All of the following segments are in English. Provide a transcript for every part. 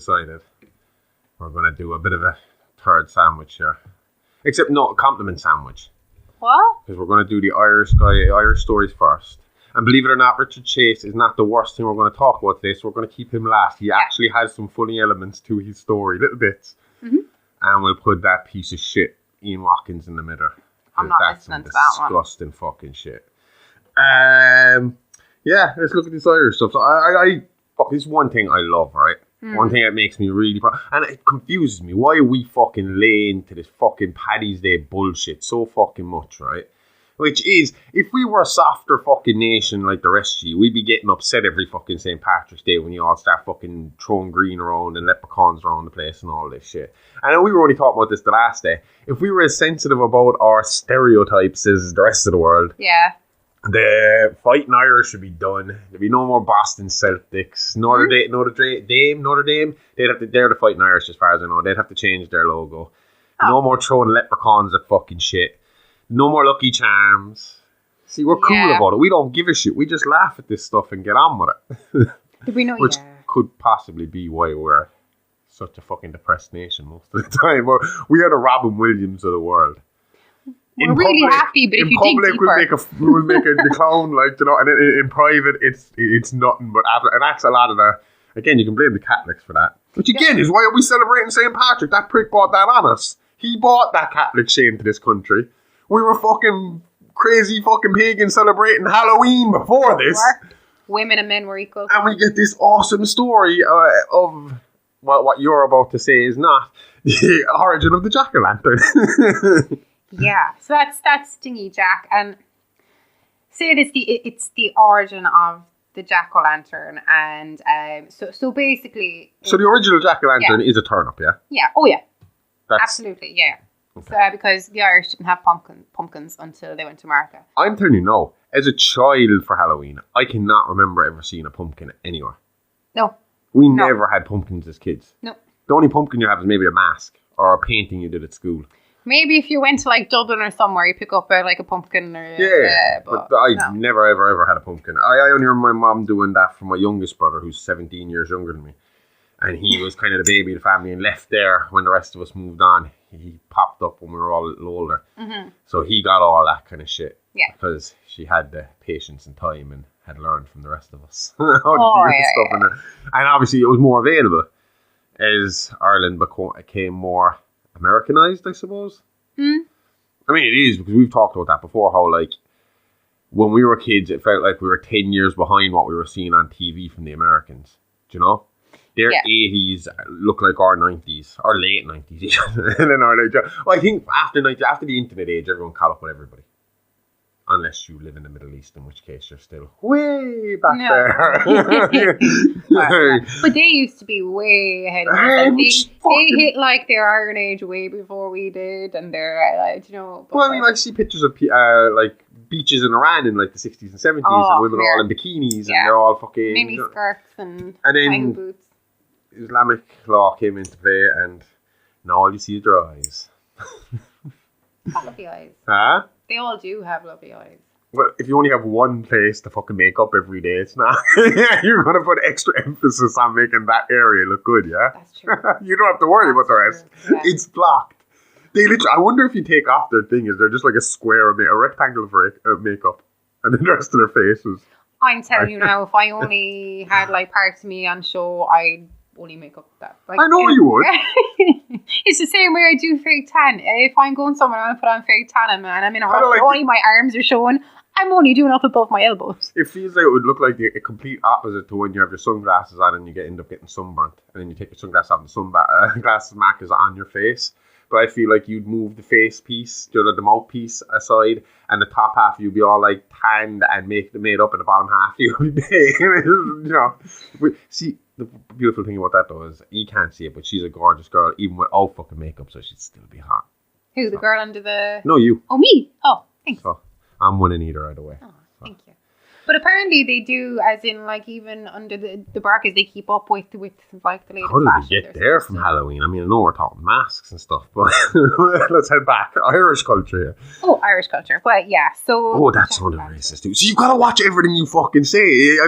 decided we're going to do a bit of a third sandwich here. Except not a compliment sandwich. What? Because we're going to do the Irish stories first. And believe it or not, Richard Chase is not the worst thing we're going to talk about today, so we're going to keep him last. He actually has some funny elements to his story, little bits. Mm-hmm. And we'll put that piece of shit, Ian Watkins, in the middle. I'm not listening to that one. Disgusting fucking shit. Yeah, let's look at this Irish stuff. So fuck, this is one thing I love, right? One thing that makes me really proud, and it confuses me. Why are we fucking laying to this fucking Paddy's Day bullshit so fucking much, right? Which is, if we were a softer fucking nation like the rest of you, we'd be getting upset every fucking St. Patrick's Day when you all start fucking throwing green around and leprechauns around the place and all this shit. I know we were only talking about this the last day. If we were as sensitive about our stereotypes as the rest of the world, the fighting Irish should be done. There'd be no more Boston Celtics. Notre Dame. They're the fighting Irish as far as I know. They'd have to change their logo. No more throwing leprechauns at fucking shit. No more Lucky Charms. See, we're cool about it. We don't give a shit. We just laugh at this stuff and get on with it. Did we know? Which could possibly be why we're such a fucking depressed nation most of the time. We are the Robin Williams of the world. We're really happy, but if you dig deeper... we'll make a clown, like, you know, and in private, it's nothing but... And that's a lot of the... Again, you can blame the Catholics for that. Which again is why are we celebrating St. Patrick? That prick brought that on us. He brought that Catholic shame to this country. We were fucking crazy fucking pagans celebrating Halloween before this. Women and men were equal. And we get this awesome story of what you're about to say is not the origin of the jack-o'-lantern. Yeah, so that's Stingy Jack, and say it's the origin of the jack-o'-lantern, and so basically... So the original jack-o'-lantern is a turnip, yeah? Yeah, oh yeah. Absolutely, yeah. Okay. So, because the Irish didn't have pumpkins until they went to America. I'm telling you, no. As a child for Halloween, I cannot remember ever seeing a pumpkin anywhere. No. We never had pumpkins as kids. No. The only pumpkin you have is maybe a mask or a painting you did at school. Maybe if you went to like Dublin or somewhere, you pick up a pumpkin or... but I've never ever had a pumpkin. I only remember my mom doing that for my youngest brother, who's 17 years younger than me. And he was kind of the baby of the family and left there when the rest of us moved on. He popped up when we were all a little older. Mm-hmm. So he got all that kind of shit. Yeah. Because she had the patience and time and had learned from the rest of us how to do stuff. And obviously it was more available as Ireland became more Americanized, I suppose. Mm. I mean, it is, because we've talked about that before, how like when we were kids, it felt like we were 10 years behind what we were seeing on TV from the Americans. Do you know? Their 80s look like our 90s, or late 90s. And then our I think after the internet age, everyone caught up with everybody. Unless you live in the Middle East, in which case you're still way back there. But they used to be way ahead of us. They hit like their Iron Age way before we did, and they're you know. Well, I mean, I see pictures of like beaches in Iran in like the 60s and 70s, and women are all in bikinis, and they're all fucking mini skirts and then boots. Islamic law came into play, and now all you see is their eyes. Lovely eyes. Huh? They all do have lovely eyes. Well, if you only have one place to fucking make up every day, it's not. You're going to put extra emphasis on making that area look good, yeah? That's true. You don't have to worry about the rest. Yeah. It's blocked. I wonder if you take off their thing, is they're just like a square of a rectangle of makeup, and then the rest of their faces. I'm telling you now, if I only had like parts of me on show, I'd only make up that. Like, I know you would. It's the same way I do fake tan. If I'm going somewhere, I'm going to put on fake tan, man. I'm in a rush. Like only my arms are showing. I'm only doing up above my elbows. It feels like it would look like a complete opposite to when you have your sunglasses on and you end up getting sunburnt. And then you take your sunglasses off and the sunglasses mark is on your face. But I feel like you'd move the face piece, the mouthpiece aside, and the top half you'd be all like tanned and made up, and the bottom half you'd be big. You know. See, the beautiful thing about that though is you can't see it, but she's a gorgeous girl even without fucking makeup, so she'd still be hot. Who, the girl under the... No, you. Oh, me? Oh, thanks. So I'm winning either way. Oh, thank you. But apparently they do, as in like even under the barkers, they keep up with like the latest How did fashion. we get there from Halloween? I mean, I know we're talking masks and stuff, but let's head back. Irish culture here. Oh, Irish culture. But yeah, so... Oh, that's one of the racist too. So you gotta watch everything you fucking say.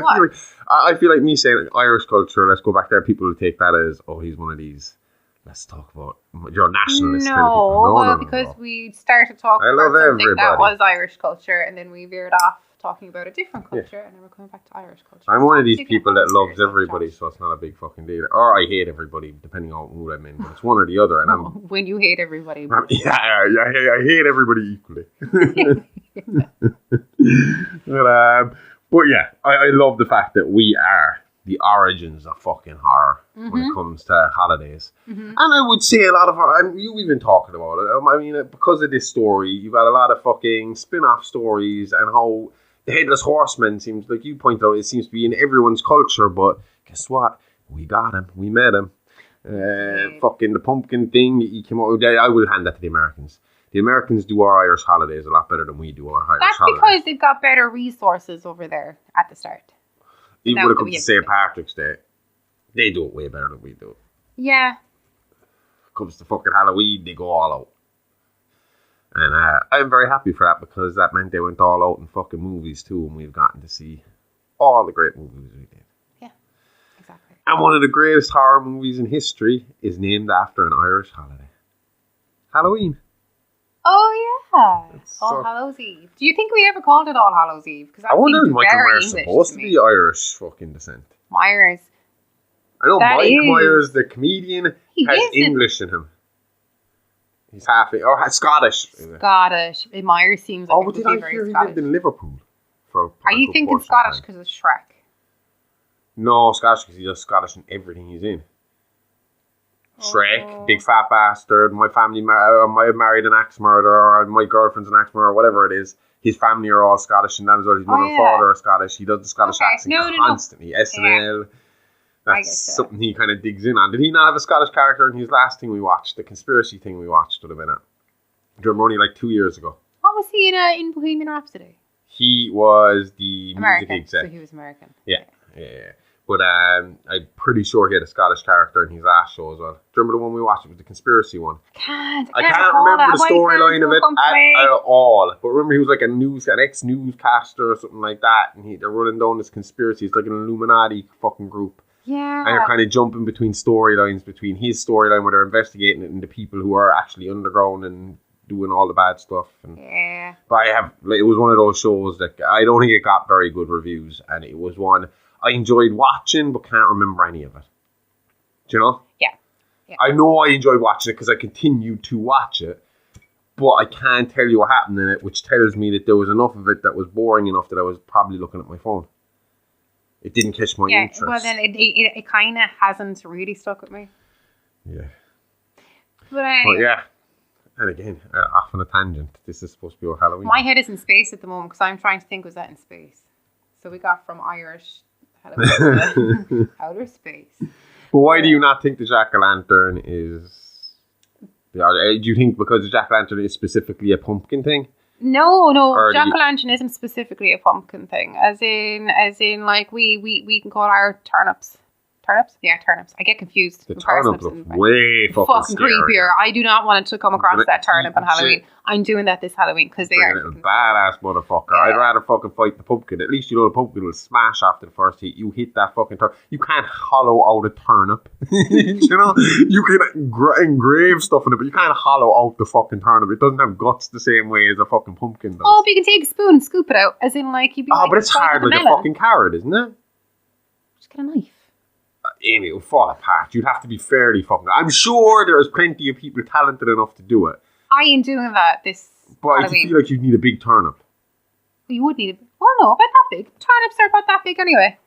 I feel like me saying Irish culture, let's go back there, people will take that as, oh, he's one of these... Let's talk about your nationalist kind of people. No, because we started talking about something that was Irish culture, and then we veered off talking about a different culture, and then we're coming back to Irish culture. I'm one of these people that loves everybody, so it's not a big fucking deal. Or I hate everybody, depending on who I'm in. But it's one or the other. And when you hate everybody. I hate everybody equally. But yeah, I love the fact that we are the origins of fucking horror when it comes to holidays. And I would say a lot of horror, you even talking about it, I mean, because of this story, you've got a lot of fucking spin-off stories and how the Headless Horseman seems, like you point out, it seems to be in everyone's culture, but guess what? We got him. We met him. Fucking the pumpkin thing, he came out, I will hand that to the Americans. The Americans do our Irish holidays a lot better than we do our Irish holidays. That's because they've got better resources over there at the start. Even when it comes to St. Patrick's Day, they do it way better than we do it. Yeah. When it comes to fucking Halloween, they go all out. And I'm very happy for that because that meant they went all out in fucking movies too, and we've gotten to see all the great movies we did. Yeah, exactly. And one of the greatest horror movies in history is named after an Irish holiday. Halloween. Oh, yeah. All Hallows Eve. Do you think we ever called it All Hallows Eve? Because I wonder if Michael Myers is supposed to be Irish fucking descent. Myers. I know Mike Myers, the comedian, has English in him. He's half Scottish. Scottish. Myers seems like but did I hear he lived in Liverpool? Are you thinking Scottish because of Shrek? No, Scottish because he's just Scottish in everything he's in. Shrek, Big Fat Bastard, my family, I married an axe murderer, or my girlfriend's an axe murderer, whatever it is. His family are all Scottish, and that as well. His mother and father are Scottish. He does the Scottish accent constantly. SNL. That's something he kind of digs in on. Did he not have a Scottish character in his last thing we watched? The conspiracy thing we watched would have been it. Do you remember only like 2 years ago? What was he in Bohemian Rhapsody? He was the American, music exec. So he was American. Yeah. But I'm pretty sure he had a Scottish character in his last show as well. Do you remember the one we watched? It was the conspiracy one. I can't remember the storyline of it at all. But remember, he was like an ex-newscaster or something like that. And they're running down this conspiracy. It's like an Illuminati fucking group. Yeah. And you're kind of jumping between storylines, between his storyline where they're investigating it and the people who are actually underground and doing all the bad stuff. And but it was one of those shows that I don't think it got very good reviews. And it was one I enjoyed watching, but can't remember any of it. Do you know? Yeah. I know I enjoyed watching it because I continued to watch it, but I can't tell you what happened in it, which tells me that there was enough of it that was boring enough that I was probably looking at my phone. It didn't catch my interest. Well, then it kind of hasn't really stuck with me. Yeah. But anyway. Yeah. And again, off on a tangent. This is supposed to be about Halloween. My head is in space at the moment because I'm trying to think, was that in space? So we got from Irish outer space. But why do you not think the jack-o'-lantern is... Do you think because the jack-o'-lantern is specifically a pumpkin thing? No, jack-o'-lantern isn't specifically a pumpkin thing. As in, like we can call our turnips. Turnips? Yeah, turnips. I get confused. The turnip look way fucking creepier. I do not want to come across that turnip on Halloween. I'm doing that this Halloween because they are a badass motherfucker. Yeah. I'd rather fucking fight the pumpkin. At least you know the pumpkin will smash after the first hit. You hit that fucking turnip. You can't hollow out a turnip. You know, you can engrave stuff in it, but you can't hollow out the fucking turnip. It doesn't have guts the same way as a fucking pumpkin does. Oh, but you can take a spoon and scoop it out, as in like you'd be. But it's hard like a fucking carrot, isn't it? Just get a knife. Amy, it will fall apart. You'd have to be fairly fucking... I'm sure there's plenty of people talented enough to do it. I ain't doing that this But I feel like you'd need a big turnip. You would need a... Well, no, about that big. Turnips are about that big anyway.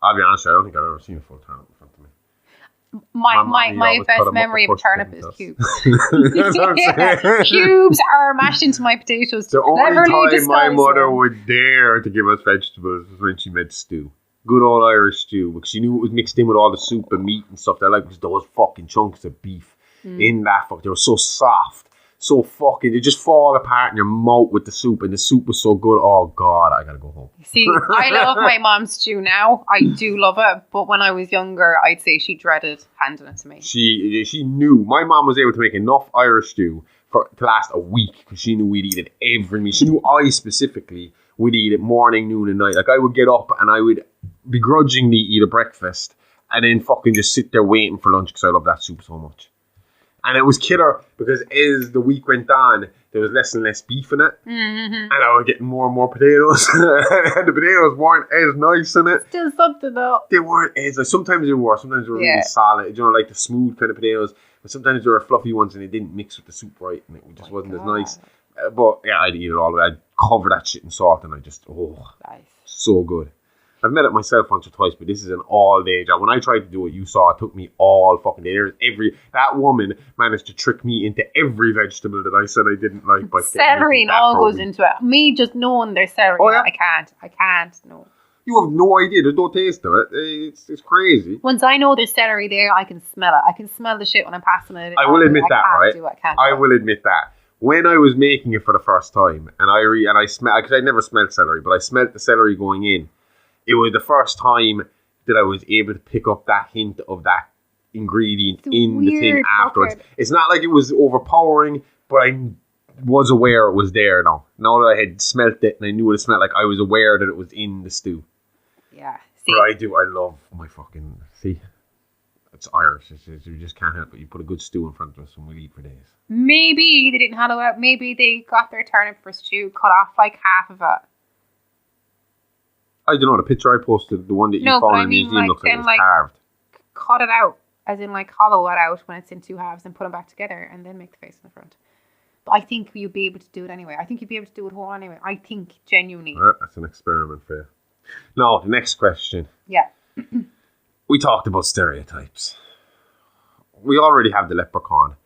I'll be honest, I don't think I've ever seen a full turnip in front of me. My best memory of a turnip is cubes. Cubes are mashed into my potatoes. The only time my mother would dare to give us vegetables was when she made stew. Good old Irish stew, because she knew it was mixed in with all the soup and meat and stuff. They like because there was fucking chunks of beef in that. They were so soft. so fucking, they just fall apart in your mouth with the soup, and the soup was so good. Oh God, I gotta go home. See, I love my mom's stew now. I do love it, but when I was younger, I'd say she dreaded handing it to me. She knew. My mom was able to make enough Irish stew to last a week because she knew we'd eat it every meal. She knew I specifically would eat it morning, noon, and night. Like I would get up and I would begrudgingly eat a breakfast and then fucking just sit there waiting for lunch because I love that soup so much. And it was killer because as the week went on, there was less and less beef in it. Mm-hmm. And I was getting more and more potatoes. And the potatoes weren't as nice in it. Still something though. They weren't as nice. Sometimes they were. Sometimes they were really solid. You know, like the smooth kind of potatoes. But sometimes there were fluffy ones and they didn't mix with the soup right. And it just wasn't as nice. But yeah, I'd eat it all. I'd cover that shit in salt and I just, nice. So good. I've made it myself once or twice, but this is an all-day job. When I tried to do it, you saw it took me all fucking day. That woman managed to trick me into every vegetable that I said I didn't like. By celery and all goes into it. Me just knowing there's celery, I can't, no. You have no idea. There's no taste to it. It's crazy. Once I know there's celery there, I can smell it. I can smell the shit when I'm passing it. I will admit that, right? I will admit that. When I was making it for the first time, and I smelled, because I never smelled celery, but I smelled the celery going in. It was the first time that I was able to pick up that hint of that ingredient in the thing afterwards. It's not like it was overpowering, but I was aware it was there now. Now that I had smelt it and I knew what it smelled like, I was aware that it was in the stew. Yeah. See? But I love my fucking, it's Irish. You just can't help it. You put a good stew in front of us and we'll eat for days. Maybe they didn't hollow out. Maybe they got their turnip for stew, cut off like half of it. I don't know, the picture I posted, the one that you found in the museum looks like it was carved. Cut it out, as in like hollow it out when it's in two halves and put them back together and then make the face in the front. But I think you'd be able to do it anyway. I think you'd be able to do it whole anyway. I think, genuinely. That's an experiment for you. Now, the next question. Yeah. We talked about stereotypes. We already have the leprechaun.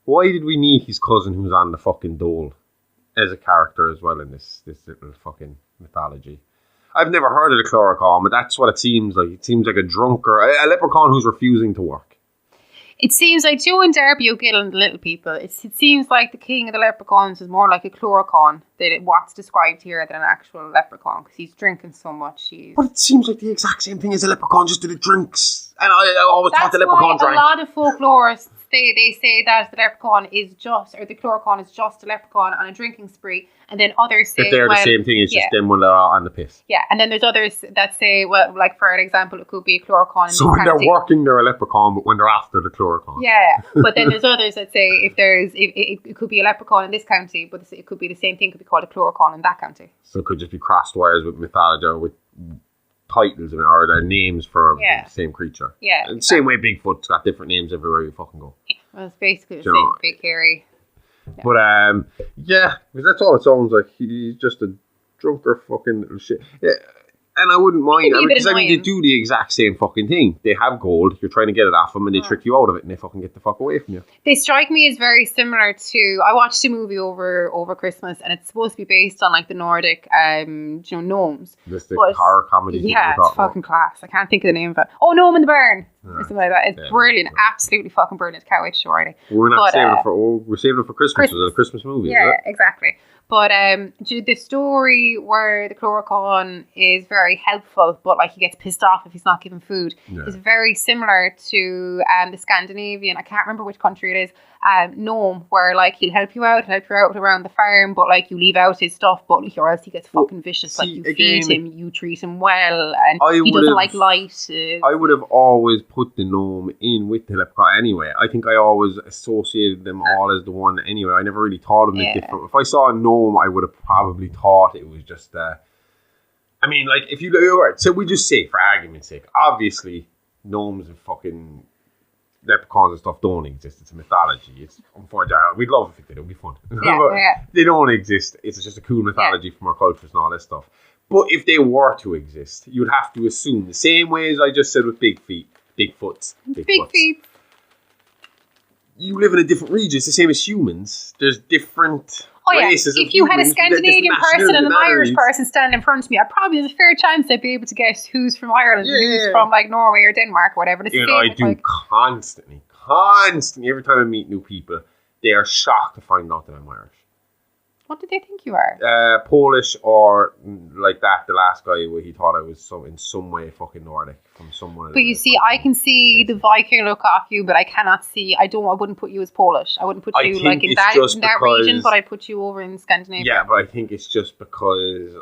Why did we need his cousin who's on the fucking dole as a character as well in this little fucking mythology? I've never heard of the Clurachan, but that's what it seems like. It seems like a drunker, a leprechaun who's refusing to work. It seems like Joe and Darby O'Gill and the little people. It seems like the king of the leprechauns is more like a Clurachan than what's described here than an actual leprechaun because he's drinking so much. But it seems like the exact same thing as a leprechaun, just that it drinks. And I always thought the leprechaun drank. A lot of folklorists they say that the leprechaun is just, or the Clurachan is just a leprechaun on a drinking spree, and then others say that they're the same thing. It's just them when they're on the piss. Yeah, and then there's others that say, well, like for an example, it could be a Clurachan. So when they're working, they're a leprechaun, but when they're after the Clurachan. Yeah, but then there's others that say if it could be a leprechaun in this county, but it could be the same thing. It could be called a Clurachan in that county. So it could just be crossed wires with mythology or with titles or their names for the same creature. Yeah. And same way Bigfoot's got different names everywhere you fucking go. Well, it's basically the same, big hairy. Yeah. But because that's all it sounds like. He's just a drunker fucking little shit. Yeah. And I wouldn't mind, because they do the exact same fucking thing. They have gold, you're trying to get it off them, and they trick you out of it, and they fucking get the fuck away from you. They strike me as very similar to, I watched a movie over Christmas, and it's supposed to be based on like the Nordic, gnomes. This the horror comedy. Yeah, it's fucking class. I can't think of the name of it. Oh, Gnome in the Barn, or something like that. It's brilliant, absolutely fucking brilliant. Can't wait to show it. We're not saving it for. We're saving it for Christmas. It was a Christmas movie. Yeah, exactly. But the story where the Clurachan is very helpful, but like he gets pissed off if he's not given food, is very similar to the Scandinavian, I can't remember which country it is, gnome, where like he'll help you out around the farm, but like you leave out his stuff, but or else he gets fucking vicious. Like you feed him, you treat him well, and he doesn't like light. I would have always put the gnome in with the leprechaun anyway. I think I always associated them all as the one anyway. I never really thought of them as different. If I saw a gnome, I would have probably thought it was just I mean, like, if you look, alright, so we just say, for argument's sake, obviously, gnomes and fucking leprechauns and stuff don't exist. It's a mythology. It's unfortunate. We'd love if it did. It would be fun. But they don't exist. It's just a cool mythology from our cultures and all that stuff. But if they were to exist, you'd have to assume the same way as I just said with Bigfoots. Big feet. You live in a different region. It's the same as humans. There's different races. If you had a Scandinavian person and an Irish person standing in front of me, there's a fair chance I'd be able to guess who's from Ireland and who's from like Norway or Denmark or whatever. I do constantly. Every time I meet new people, they are shocked to find out that I'm Irish. What did they think you are? Polish or like that. The last guy, he thought I was in some way fucking Nordic from someone. But you see, I can see the Viking look off you, but I cannot see. I wouldn't put you as Polish. I wouldn't put you like in that region, but I put you over in Scandinavia. Yeah, but I think it's just because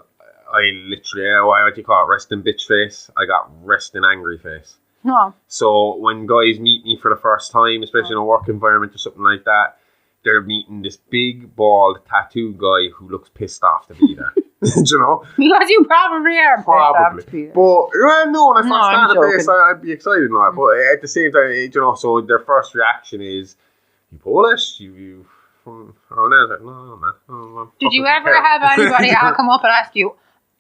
I literally, what do you call it? Resting bitch face. I got resting angry face. No. So when guys meet me for the first time, especially in a work environment or something like that, they're meeting this big, bald, tattooed guy who looks pissed off to be there. Do you know? Because you probably are probably. Pissed off to be there. But, well, no, when I first stand at base, I'd be excited and all that. But at the same time, you know, so their first reaction is, you Polish? You from around there? I was like, no, man. No, did you ever have anybody come up and ask you,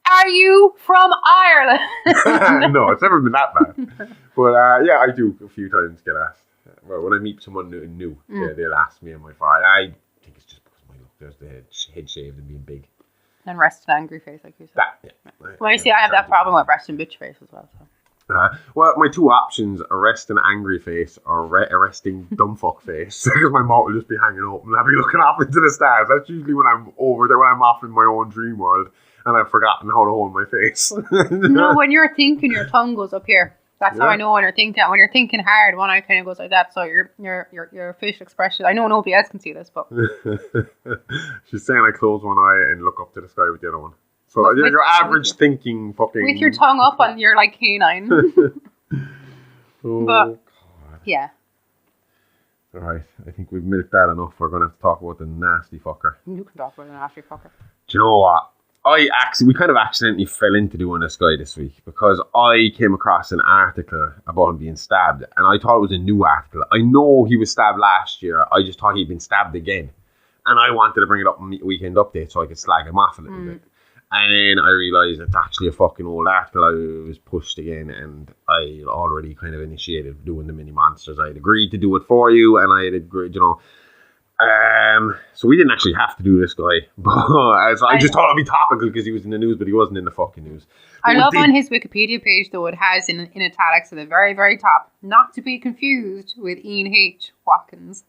are you from Ireland? No, it's never been that bad. But, yeah, I do a few times get asked. Well, when I meet someone new, they'll ask me and my father. I think it's just because my look. There's the head shaved and being big. And resting angry face, like you said. That, yeah. Well, you see, I have that problem with resting bitch face as well. So. Well, my two options are resting angry face or resting dumbfuck face. Because my mouth will just be hanging open and I'll be looking off into the stars. That's usually when I'm over there, when I'm off in my own dream world and I've forgotten how to hold my face. No, when you're thinking, your tongue goes up here. That's how I know when you're thinking. When you're thinking hard, one eye kind of goes like that. So your facial expression. I know nobody else can see this, but she's saying I close one eye and look up to the sky with the other one. So your average thinking fucking with your tongue up on your like canine. Oh, but God. yeah. All right, I think we've milked that enough. We're going to have to talk about the nasty fucker. You can talk about the nasty fucker. Do you know what? We kind of accidentally fell into doing this guy this week because I came across an article about him being stabbed and I thought it was a new article. I know he was stabbed last year. I just thought he'd been stabbed again. And I wanted to bring it up in the weekend update so I could slag him off a little bit. And then I realised it's actually a fucking old article. I was pushed again and I already kind of initiated doing the mini monsters. I had agreed to do it for you and I had agreed, you know. So we didn't actually have to do this guy, but I just thought it'd be topical because he was in the news, but he wasn't in the fucking news. I love on his Wikipedia page though, it has in italics at the very, very top, not to be confused with Ian Watkins.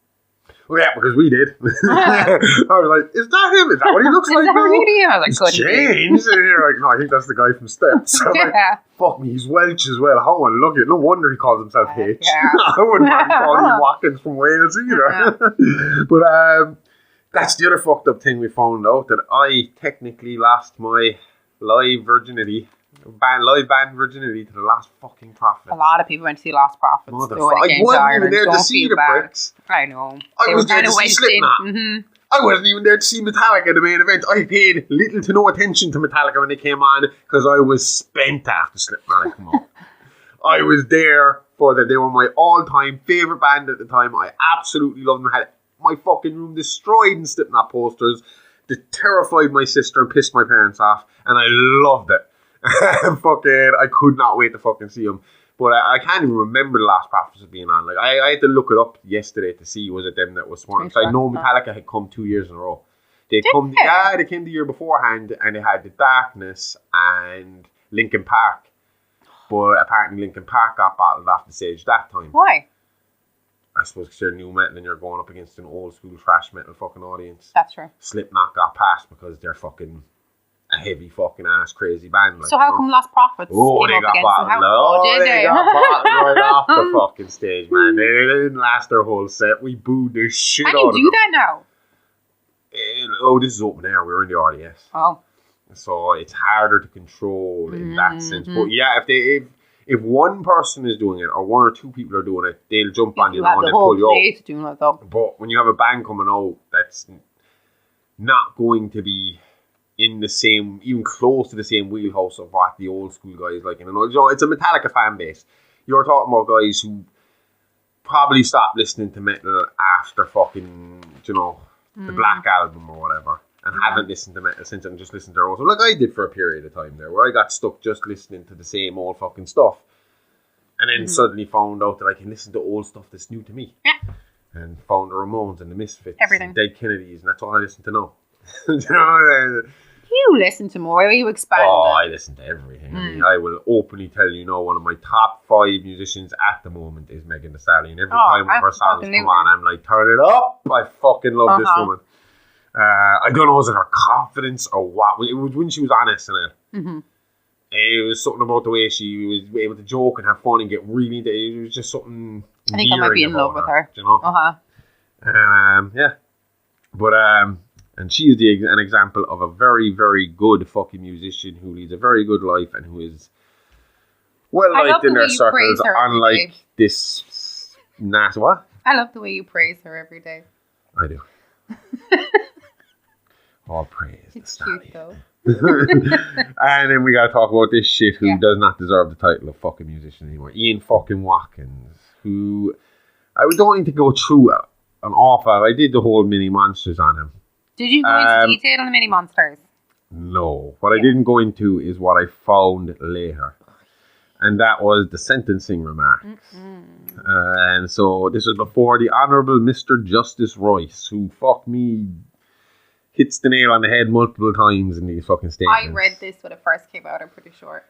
Well, yeah, because we did. I was like, is that him? Is that what he looks like? Is that really him? I was like, he's changed. And you're like, no, I think that's the guy from Steps. So like, fuck me, he's Welsh as well. How unlucky. No wonder he calls himself H. Yeah. I wouldn't mind calling him Watkins from Wales either. Yeah. But that's the other fucked up thing we found out, that I technically lost my live virginity to the Lost fucking Prophet. A lot of people went to see Lostprophets. I wasn't even there to see the bricks. I know. I was there to see Slipknot. I wasn't even there to see Metallica, the main event. I paid little to no attention to Metallica when they came on because I was spent after Slipknot had come up. I was there for them. They were my all-time favourite band at the time. I absolutely loved them. I had my fucking room destroyed in Slipknot posters that terrified my sister and pissed my parents off, and I loved it. Fucking, I could not wait to fucking see them. But I can't even remember the Lostprophets being on. Like I had to look it up yesterday to see was it them that was sworn. So I know Metallica had come 2 years in a row. They came the year beforehand, and they had The Darkness and Linkin Park. But apparently Linkin Park got battled off the stage that time. Why? I suppose because you're new metal and you're going up against an old school thrash metal fucking audience. That's true. Slipknot got passed because they're fucking a heavy fucking ass crazy band. Like, so how come Lostprophets came up against them? They got battled right off the fucking stage, man. They didn't last their whole set. We booed the shit out of them. How do you do that now? This is open air. We're in the RDS. Oh. So it's harder to control in that sense. But yeah, if one person is doing it or one or two people are doing it, they'll jump on you and they'll pull you out. Doing it, though. But when you have a band coming out that's not going to be in the same, even close to the same wheelhouse of what the old school guys like, you know, it's a Metallica fan base. You're talking about guys who probably stopped listening to metal after fucking, you know, the Black Album or whatever, and haven't listened to metal since and just listened to their own stuff, like I did for a period of time there, where I got stuck just listening to the same old fucking stuff, and then suddenly found out that I can listen to old stuff that's new to me. Yeah. And found the Ramones and the Misfits, everything, and Dead Kennedys, and that's all I listen to now. You know, you listen to more? Will you expand? Oh, I listen to everything. I mean, I will openly tell you, one of my top 5 musicians at the moment is Megan Thee Stallion. Every time one of her songs come on, I'm like, turn it up. I fucking love this woman. I don't know, was it her confidence or what? It was when she was on SNL. Mm-hmm. It was something about the way she was able to joke and have fun and get really into it. It was just something. I think I might be in love with her. You know? Yeah. But, and she is an example of a very, very good fucking musician who leads a very good life and who is well liked in their circles, unlike this nasty. What? I love the way you praise her every day. I do. All praise. It's cute though. And then we gotta talk about this shit who does not deserve the title of fucking musician anymore. Ian fucking Watkins, who I don't need to go through an awful. I did the whole Mini Monsters on him. Did you go into detail on the Mini Monsters? No. What I didn't go into is what I found later. And that was the sentencing remarks. And so this was before the Honourable Mr. Justice Royce, who hits the nail on the head multiple times in these fucking statements. I read this when it first came out, I'm pretty sure.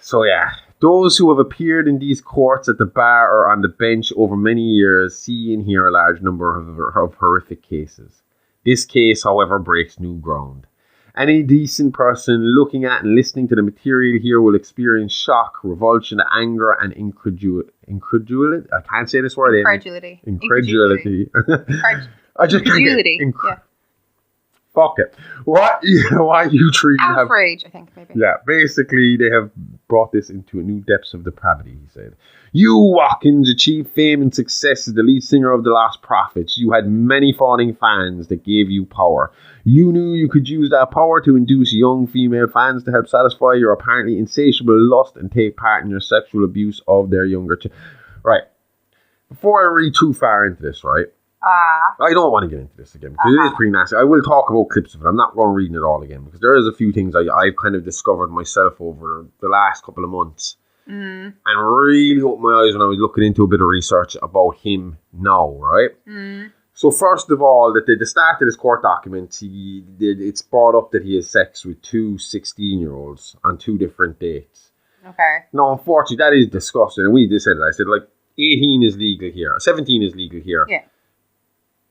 So yeah, those who have appeared in these courts at the bar or on the bench over many years see and hear a large number of horrific cases. This case, however, breaks new ground. Any decent person looking at and listening to the material here will experience shock, revulsion, anger, and incredulity. I can't say this word. Incredulity. I just incredulity. Fuck it. Why you treating outrage, I think, maybe. Yeah, basically they have brought this into a new depths of depravity, he said. You, Watkins, achieved fame and success as the lead singer of the Lostprophets. You had many fawning fans that gave you power. You knew you could use that power to induce young female fans to help satisfy your apparently insatiable lust and take part in your sexual abuse of their younger Right. Before I read too far into this, right? I don't want to get into this again because it is pretty nasty. I will talk about clips of it. I'm not going to read it all again because there is a few things I've kind of discovered myself over the last couple of months and really opened my eyes when I was looking into a bit of research about him now, right? So first of all, at the start of this court document, it's brought up that he has sex with 2 16-year-olds on 2 different dates. Okay. Now, unfortunately, that is disgusting. And we just said it. I said, 18 is legal here. 17 is legal here. Yeah.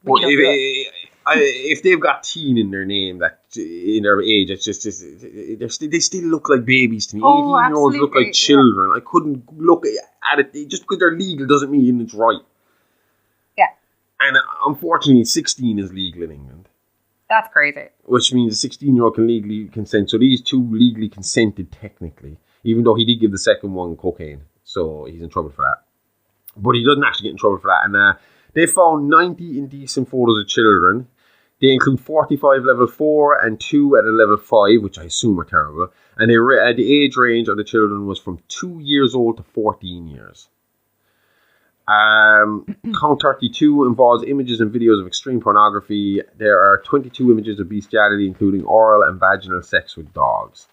But if they've got teen in their name, that in their age, it's just they still look like babies to me. 18-year-olds look like children. Yeah. I couldn't look at it just because they're legal doesn't mean it's right. Yeah. And unfortunately, 16 is legal in England. That's crazy. Which means a 16-year-old can legally consent. So these 2 legally consented technically, even though he did give the second one cocaine. So he's in trouble for that. But he doesn't actually get in trouble for that. And they found 90 indecent photos of children. They include 45 level 4 and 2 at a level 5, which I assume are terrible. And the age range of the children was from 2 years old to 14 years. Count 32 involves images and videos of extreme pornography. There are 22 images of bestiality, including oral and vaginal sex with dogs.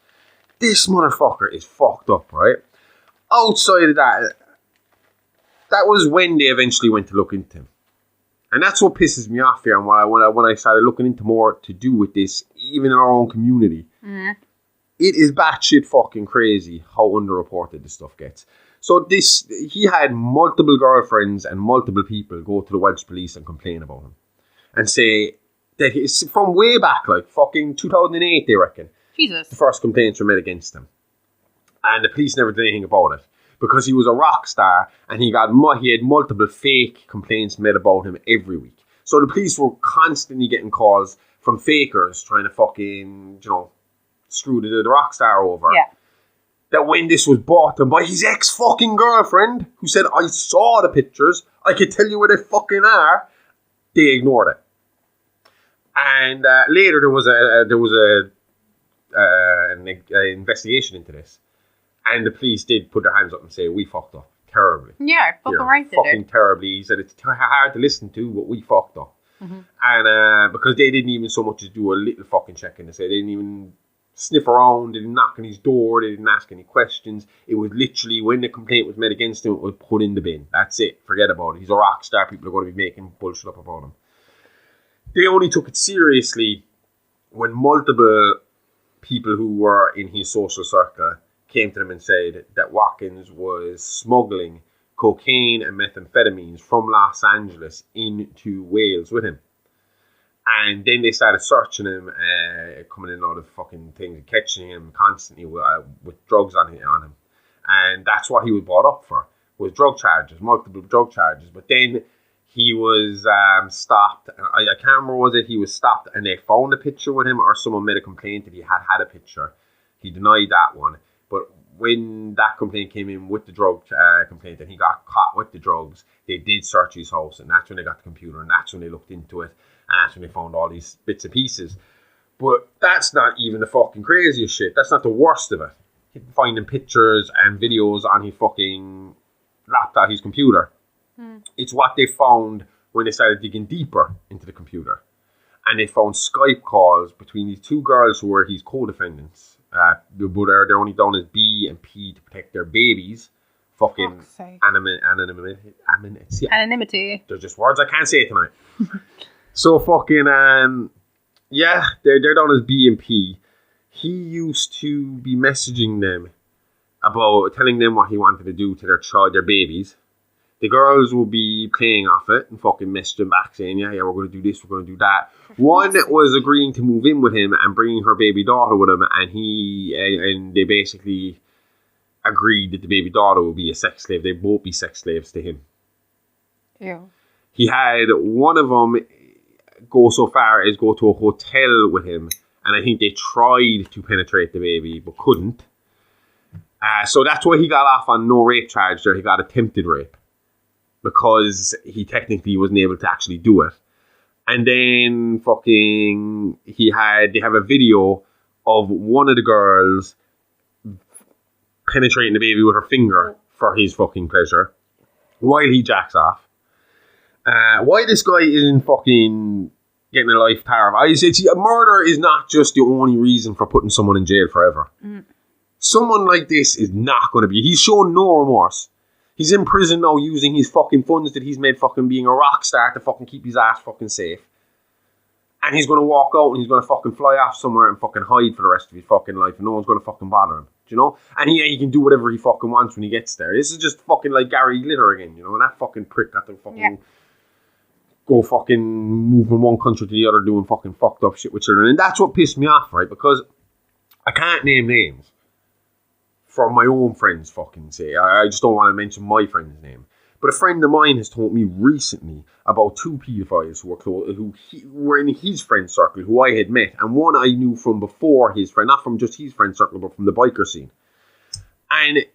This motherfucker is fucked up, right? Outside of that was when they eventually went to look into him. And that's what pisses me off here. And when I started looking into more to do with this, even in our own community, it is batshit fucking crazy how underreported this stuff gets. So he had multiple girlfriends and multiple people go to the Welsh police and complain about him. And say that it's from way back, fucking 2008, they reckon. Jesus. The first complaints were made against him. And the police never did anything about it. Because he was a rock star and he had multiple fake complaints made about him every week. So the police were constantly getting calls from fakers trying to fucking, screw the rock star over. Yeah. That when this was bought him by his ex-fucking girlfriend, who said, I saw the pictures, I could tell you where they fucking are, they ignored it. And later there was an investigation into this. And the police did put their hands up and say, we fucked up terribly. Yeah, fucking right. Fucking terribly. He said, it's hard to listen to, but we fucked up. And because they didn't even so much as do a little fucking check-in. They didn't even sniff around, they didn't knock on his door, they didn't ask any questions. It was literally, when the complaint was made against him, it was put in the bin. That's it. Forget about it. He's a rock star. People are going to be making bullshit up about him. They only took it seriously when multiple people who were in his social circle came to them and said that Watkins was smuggling cocaine and methamphetamines from Los Angeles into Wales with him. And then they started searching him, coming in all the fucking things, catching him constantly with drugs on him. And that's what he was brought up for, was drug charges, multiple drug charges. But then he was stopped. I can't remember, was it he was stopped and they found a picture with him, or someone made a complaint that he had a picture. He denied that one. But when that complaint came in with the drug complaint and he got caught with the drugs, they did search his house, and that's when they got the computer, and that's when they looked into it, and that's when they found all these bits and pieces. But that's not even the fucking craziest shit. That's not the worst of it. Finding pictures and videos on his fucking laptop, his computer. It's what they found when they started digging deeper into the computer. And they found Skype calls between these two girls who were his co-defendants. But they're only done as B and P to protect their babies. Fucking anonymity. They're just words I can't say tonight. So fucking, they're done as B and P. He used to be messaging them about telling them what he wanted to do to their babies. The girls will be playing off it and fucking messaging back saying, yeah, we're going to do this, we're going to do that. One was agreeing to move in with him and bringing her baby daughter with him, and they basically agreed that the baby daughter will be a sex slave. They both be sex slaves to him. Yeah. He had one of them go so far as go to a hotel with him, and I think they tried to penetrate the baby but couldn't. So that's why he got off on no rape charge there. He got attempted rape, because he technically wasn't able to actually do it. And then fucking they have a video of one of the girls penetrating the baby with her finger for his fucking pleasure while he jacks off. Why this guy isn't fucking getting a life tar? I say murder is not just the only reason for putting someone in jail forever. Someone like this is not going to be. He's shown no remorse. He's in prison now using his fucking funds that he's made fucking being a rock star to fucking keep his ass fucking safe. And he's going to walk out and he's going to fucking fly off somewhere and fucking hide for the rest of his fucking life, and no one's going to fucking bother him. Do you know? And he can do whatever he fucking wants when he gets there. This is just fucking like Gary Glitter again, you know? And that fucking prick got to fucking go fucking move from one country to the other doing fucking fucked up shit with children. And that's what pissed me off, right? Because I can't name names. From my own friends fucking say. I just don't want to mention my friend's name. But a friend of mine has told me recently about two pedophiles who were close, who were in his friend circle, who I had met. And one I knew from before his friend, not from just his friend circle, but from the biker scene. And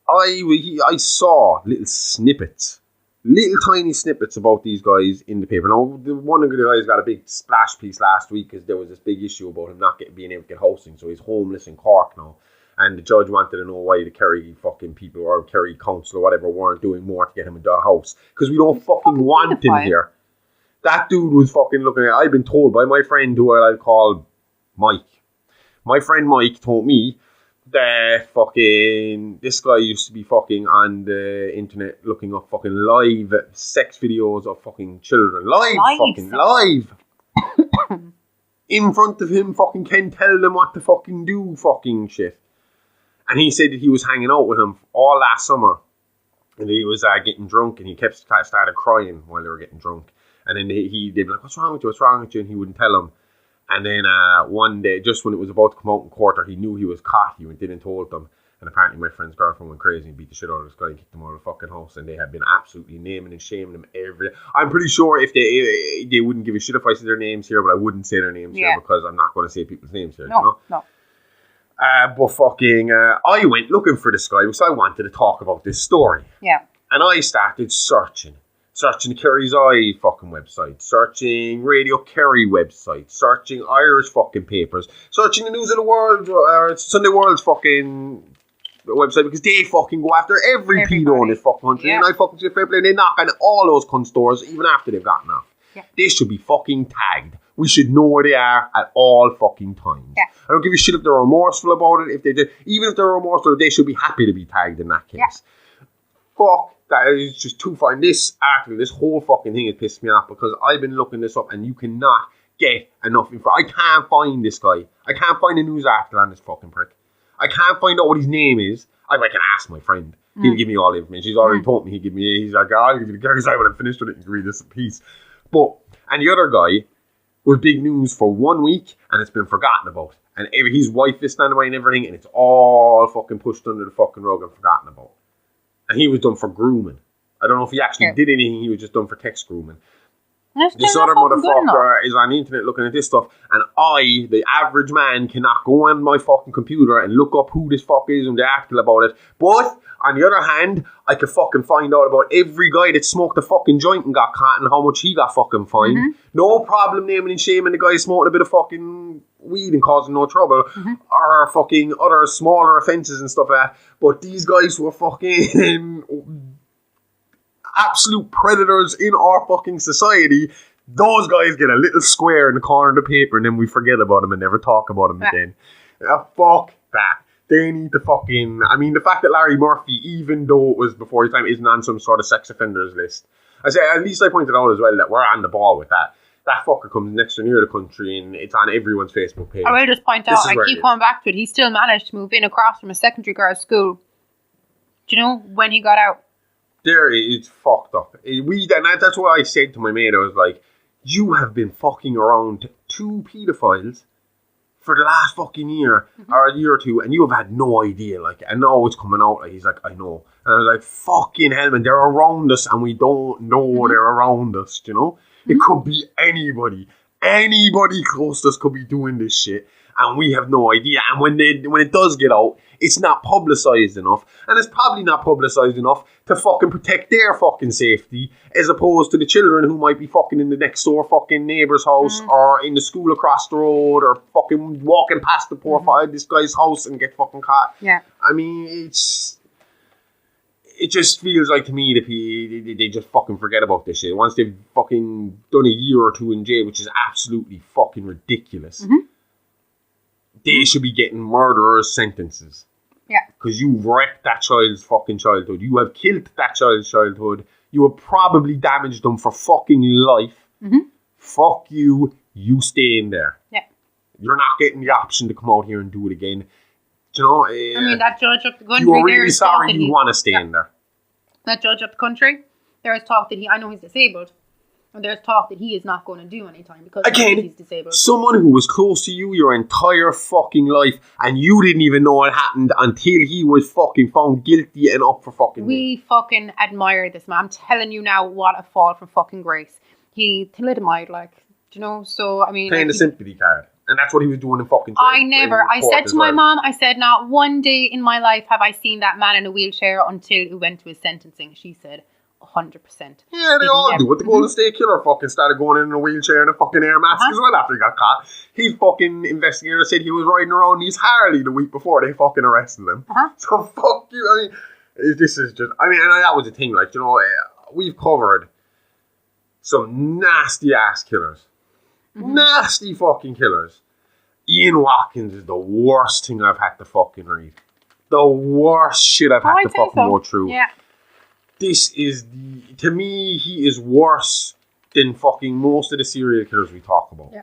I saw little snippets, little tiny snippets about these guys in the paper. Now, one of the guys got a big splash piece last week because there was this big issue about him not being able to get housing. So he's homeless in Cork now. And the judge wanted to know why the Kerry fucking people or Kerry council or whatever weren't doing more to get him into a house. Because we don't fucking want him here. That dude was fucking looking at... I've been told by my friend who I'll call Mike. My friend Mike told me that fucking... This guy used to be fucking on the internet looking up fucking live sex videos of fucking children. Live! In front of him, fucking Ken telling them what to fucking do fucking shit. And he said that he was hanging out with him all last summer. And he was getting drunk, and he started crying while they were getting drunk. And then they'd be like, what's wrong with you? And he wouldn't tell them. And then one day, just when it was about to come out in court, or he knew he was caught, he didn't told them. And apparently my friend's girlfriend went crazy and beat the shit out of this guy and kicked him out of the fucking house. And they had been absolutely naming and shaming him every day. I'm pretty sure if they wouldn't give a shit if I said their names here, but I wouldn't say their names here because I'm not going to say people's names here. No. But fucking, I went looking for this guy because I wanted to talk about this story. Yeah. And I started searching Kerry's Eye fucking website, searching Radio Kerry website, searching Irish fucking papers, searching the News of the World, or Sunday World's fucking website, because they fucking go after every pedo in this fucking country. And I fucking say fair play, and they knock on all those cunt stores even after they've gotten off. Yeah. They should be fucking tagged. We should know where they are at all fucking times. Yeah. I don't give a shit if they're remorseful about it. If they do, even if they're remorseful, they should be happy to be tagged in that case. Yeah. Fuck, that is just too far. And this article, this whole fucking thing has pissed me off, because I've been looking this up, and you cannot get enough info. I can't find this guy. I can't find a news article on this fucking prick. I can't find out what his name is. I can ask my friend. He'll give me all the information. He's already told me he's like, I'll give you the guys. I would have finished with it and read this in peace. And the other guy was big news for 1 week and it's been forgotten about. And his wife is standing by and everything and it's all fucking pushed under the fucking rug and forgotten about. And he was done for grooming. I don't know if he actually did anything. He was just done for text grooming. This other motherfucker is on the internet looking at this stuff, and I, the average man, cannot go on my fucking computer and look up who this fuck is and the article about it. But on the other hand, I could fucking find out about every guy that smoked a fucking joint and got caught and how much he got fucking fined. No problem naming and shaming the guy smoking a bit of fucking weed and causing no trouble, or fucking other smaller offences and stuff like that. But these guys were fucking absolute predators in our fucking society. Those guys get a little square in the corner of the paper and then we forget about them and never talk about them again. Fuck that. They need to fucking... I mean, the fact that Larry Murphy, even though it was before his time, isn't on some sort of sex offenders list. I say, at least I pointed out as well that we're on the ball with that. That fucker comes next to near the country and it's on everyone's Facebook page. I will just point out, I keep coming back to it, he still managed to move in across from a secondary girls' school. Do you know when he got out? It's fucked up. That's what I said to my mate. I was like, you have been fucking around 2 pedophiles for the last fucking year, or a year or two, and you have had no idea. Like, I know it's coming out. Like, he's like, I know. And I was like, fucking hell, man, they're around us, and we don't know they're around us, you know? It could be anybody. Anybody close to us could be doing this shit, and we have no idea. And when it does get out, it's not publicised enough, and it's probably not publicised enough to fucking protect their fucking safety, as opposed to the children who might be fucking in the next door fucking neighbour's house, or in the school across the road, or fucking walking past the poor this guy's house and get fucking caught. Yeah. I mean, it just feels like to me that they just fucking forget about this shit. Once they've fucking done a year or 2 in jail, which is absolutely fucking ridiculous, they should be getting murderers' sentences. Yeah. Because you've wrecked that child's fucking childhood. You have killed that child's childhood. You have probably damaged them for fucking life. Fuck you. You stay in there. Yeah. You're not getting the option to come out here and do it again. Do you know? I mean, that judge up the country... You were really sorry you want to stay in there. That judge up the country, there is talk that I know he's disabled, and there's talk that he is not going to do any time because he's disabled. Someone who was close to you your entire fucking life, and you didn't even know it happened until he was fucking found guilty and up for fucking... We fucking admire this man. I'm telling you now, what a fall from fucking grace. He thalidomide, like, do you know? So, I mean... Playing the sympathy card. And that's what he was doing in fucking... I said to my mom, I said, not one day in my life have I seen that man in a wheelchair until it went to his sentencing. She said, 100%. Yeah, they all do it. The Golden State Killer fucking started going in a wheelchair and a fucking air mask as well after he got caught. His fucking investigator said he was riding around his Harley the week before they fucking arrested him. So fuck you. I mean, this is just... I mean, and that was the thing, like, you know, we've covered some nasty ass killers. Nasty fucking killers. Ian Watkins is the worst thing I've had to fucking read. The worst shit I've had to fucking go through. Yeah. This is, to me, he is worse than fucking most of the serial killers we talk about. Yeah.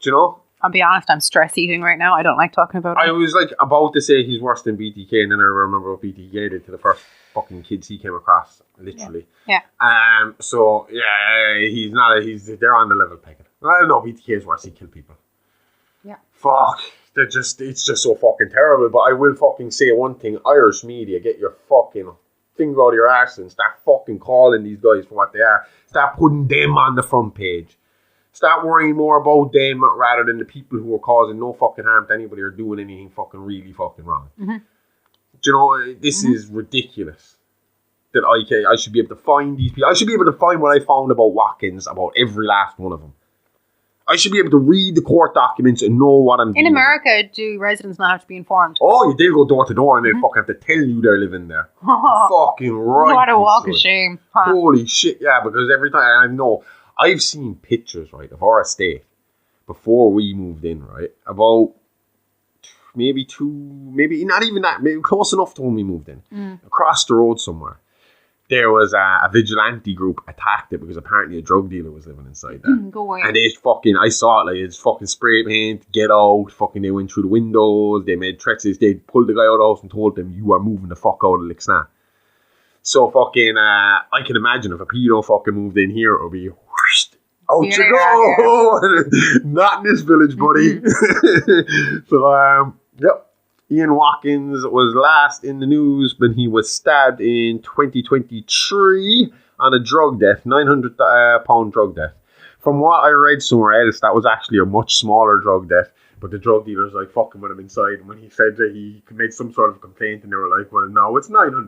Do you know? I'll be honest, I'm stress eating right now. I don't like talking about it. I was like about to say he's worse than BTK, and then I remember what BTK did to the first fucking kids he came across, literally. Yeah. So yeah, he's not. They're on the level pegging. I don't know. BTK is worse. He killed people. Yeah. Fuck. It's just so fucking terrible. But I will fucking say one thing: Irish media, get your fucking finger out of your arse and start fucking calling these guys for what they are. Start putting them on the front page. Start worrying more about them rather than the people who are causing no fucking harm to anybody or doing anything fucking really fucking wrong. Do you know, this is ridiculous. That I should be able to find these people. I should be able to find what I found about Watkins, about every last one of them. I should be able to read the court documents and know what I'm doing. In America, do residents not have to be informed? Oh, they'll go door to door and they'll fucking have to tell you they're living there. Fucking right. What a walk of shame. Holy shit, yeah, because every time I know... I've seen pictures, right, of our estate before we moved in, right? About maybe not even that, maybe close enough to when we moved in. Across the road somewhere. there was a vigilante group attacked it because apparently a drug dealer was living inside there. Go away. And they fucking, I saw it, like, it's fucking spray paint, get out, fucking, they went through the windows, they made threats, they pulled the guy out of the house and told them, you are moving the fuck out of Lixna. So fucking, I can imagine if a pedo fucking moved in here, it would be, whoosh, out you go! Not in this village, buddy. So, yep. Ian Watkins was last in the news when he was stabbed in 2023 on a drug death, £900 drug death. From what I read somewhere else, that was actually a much smaller drug death, but the drug dealer's like fucking with him inside, and when he said that he made some sort of complaint, and they were like, well, no, it's $900.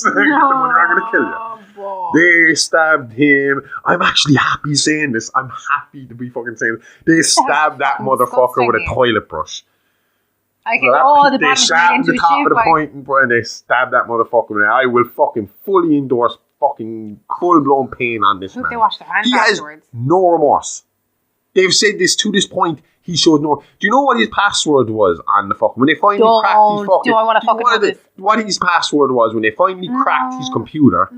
The money are going to kill you. Boy. They stabbed him. I'm actually happy saying this. I'm happy to be fucking saying this. They stabbed that motherfucker with a toilet brush. I can all the they stabbed the top of the point and they stabbed that motherfucker. And I will fucking fully endorse fucking full-blown pain on this man. They wash their hands afterwards. Has no remorse. They've said this to this point. He showed no. Do you know what his password was on the fucking when they finally cracked his fucking? Do I want to fucking know this? What his password was when they finally cracked his computer?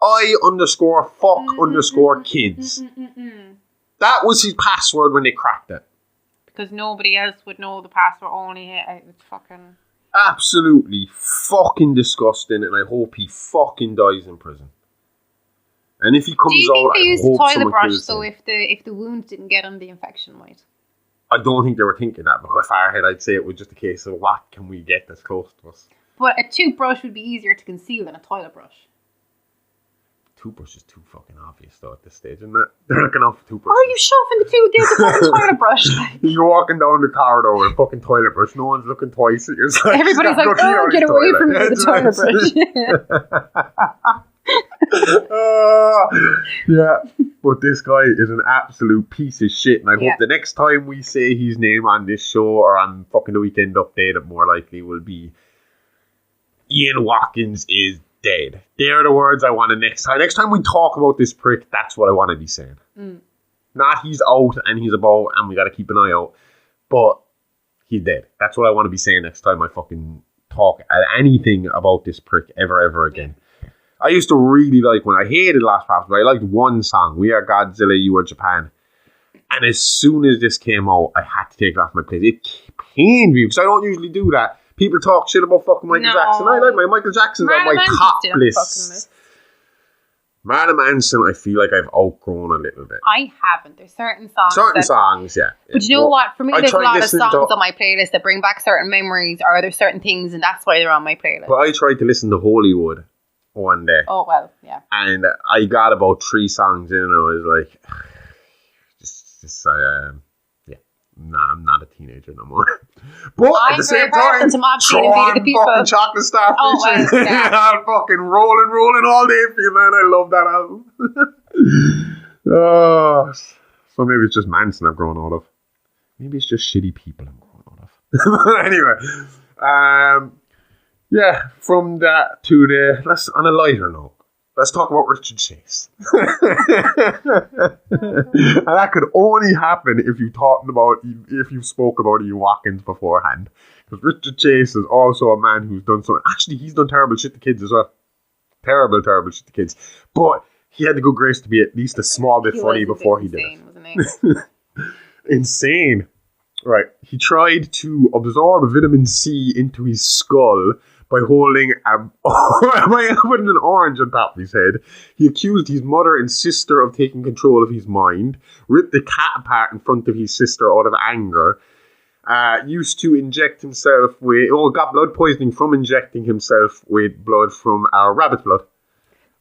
I_fuck_kids. That was his password when they cracked it. Because nobody else would know the password, only it's fucking... Absolutely fucking disgusting, and I hope he fucking dies in prison. And if he comes out, do you think they used the toilet brush so if the wound didn't get him, the infection might? I don't think they were thinking that, but if I had, I'd say it was just a case of what can we get that's close to us. But a toothbrush would be easier to conceal than a toilet brush. Toothbrush is too fucking obvious though at this stage, isn't it? They're looking off for toothbrushes. Or are you shoving the fucking toilet brush? You're walking down the corridor with a fucking toilet brush. No one's looking twice at your side. Everybody's like, oh, get away from me with the toilet brush. Yeah, but this guy is an absolute piece of shit, and I hope the next time we say his name on this show or on fucking the Weekend Update, it more likely will be Ian Watkins is dead. They're the words I want to next time. Next time we talk about this prick, that's what I want to be saying. Not he's out and he's about and we got to keep an eye out, but he's dead. That's what I want to be saying next time I fucking talk at anything about this prick ever again. I used to really like, when I hated Lostprophets, but I liked one song, We Are Godzilla, You Are Japan. And as soon as this came out, I had to take it off my plate. It pained me because I don't usually do that. People talk shit about fucking Michael Jackson. I like my Michael Jackson's on my top list. Marilyn Manson, I feel like I've outgrown a little bit. I haven't. There's certain songs. Yeah. But you know what? For me, there's a lot of songs on my playlist that bring back certain memories, or there's certain things, and that's why they're on my playlist. But I tried to listen to Hollywood one day. Oh, well, yeah. And I got about 3 songs in, and I was like, nah, I'm not a teenager no more. But at the same time, fucking Chocolate Starfish. I'm fucking rolling all day for you, man. I love that album. So maybe it's just Manson I've grown out of. Maybe it's just shitty people I'm grown out of. Anyway, yeah, from that to let's on a lighter note. Let's talk about Richard Chase. And that could only happen if you spoke about Ian Watkins beforehand. Because Richard Chase is also a man who's done something. Actually, he's done terrible shit to kids as well. Terrible shit to kids. But he had the good grace to be at least a small bit funny before he did it. Wasn't he? Insane. Right. He tried to absorb vitamin C into his skull by holding an orange on top of his head. He accused his mother and sister of taking control of his mind, ripped the cat apart in front of his sister out of anger, used to inject himself got blood poisoning from injecting himself with blood from rabbit blood.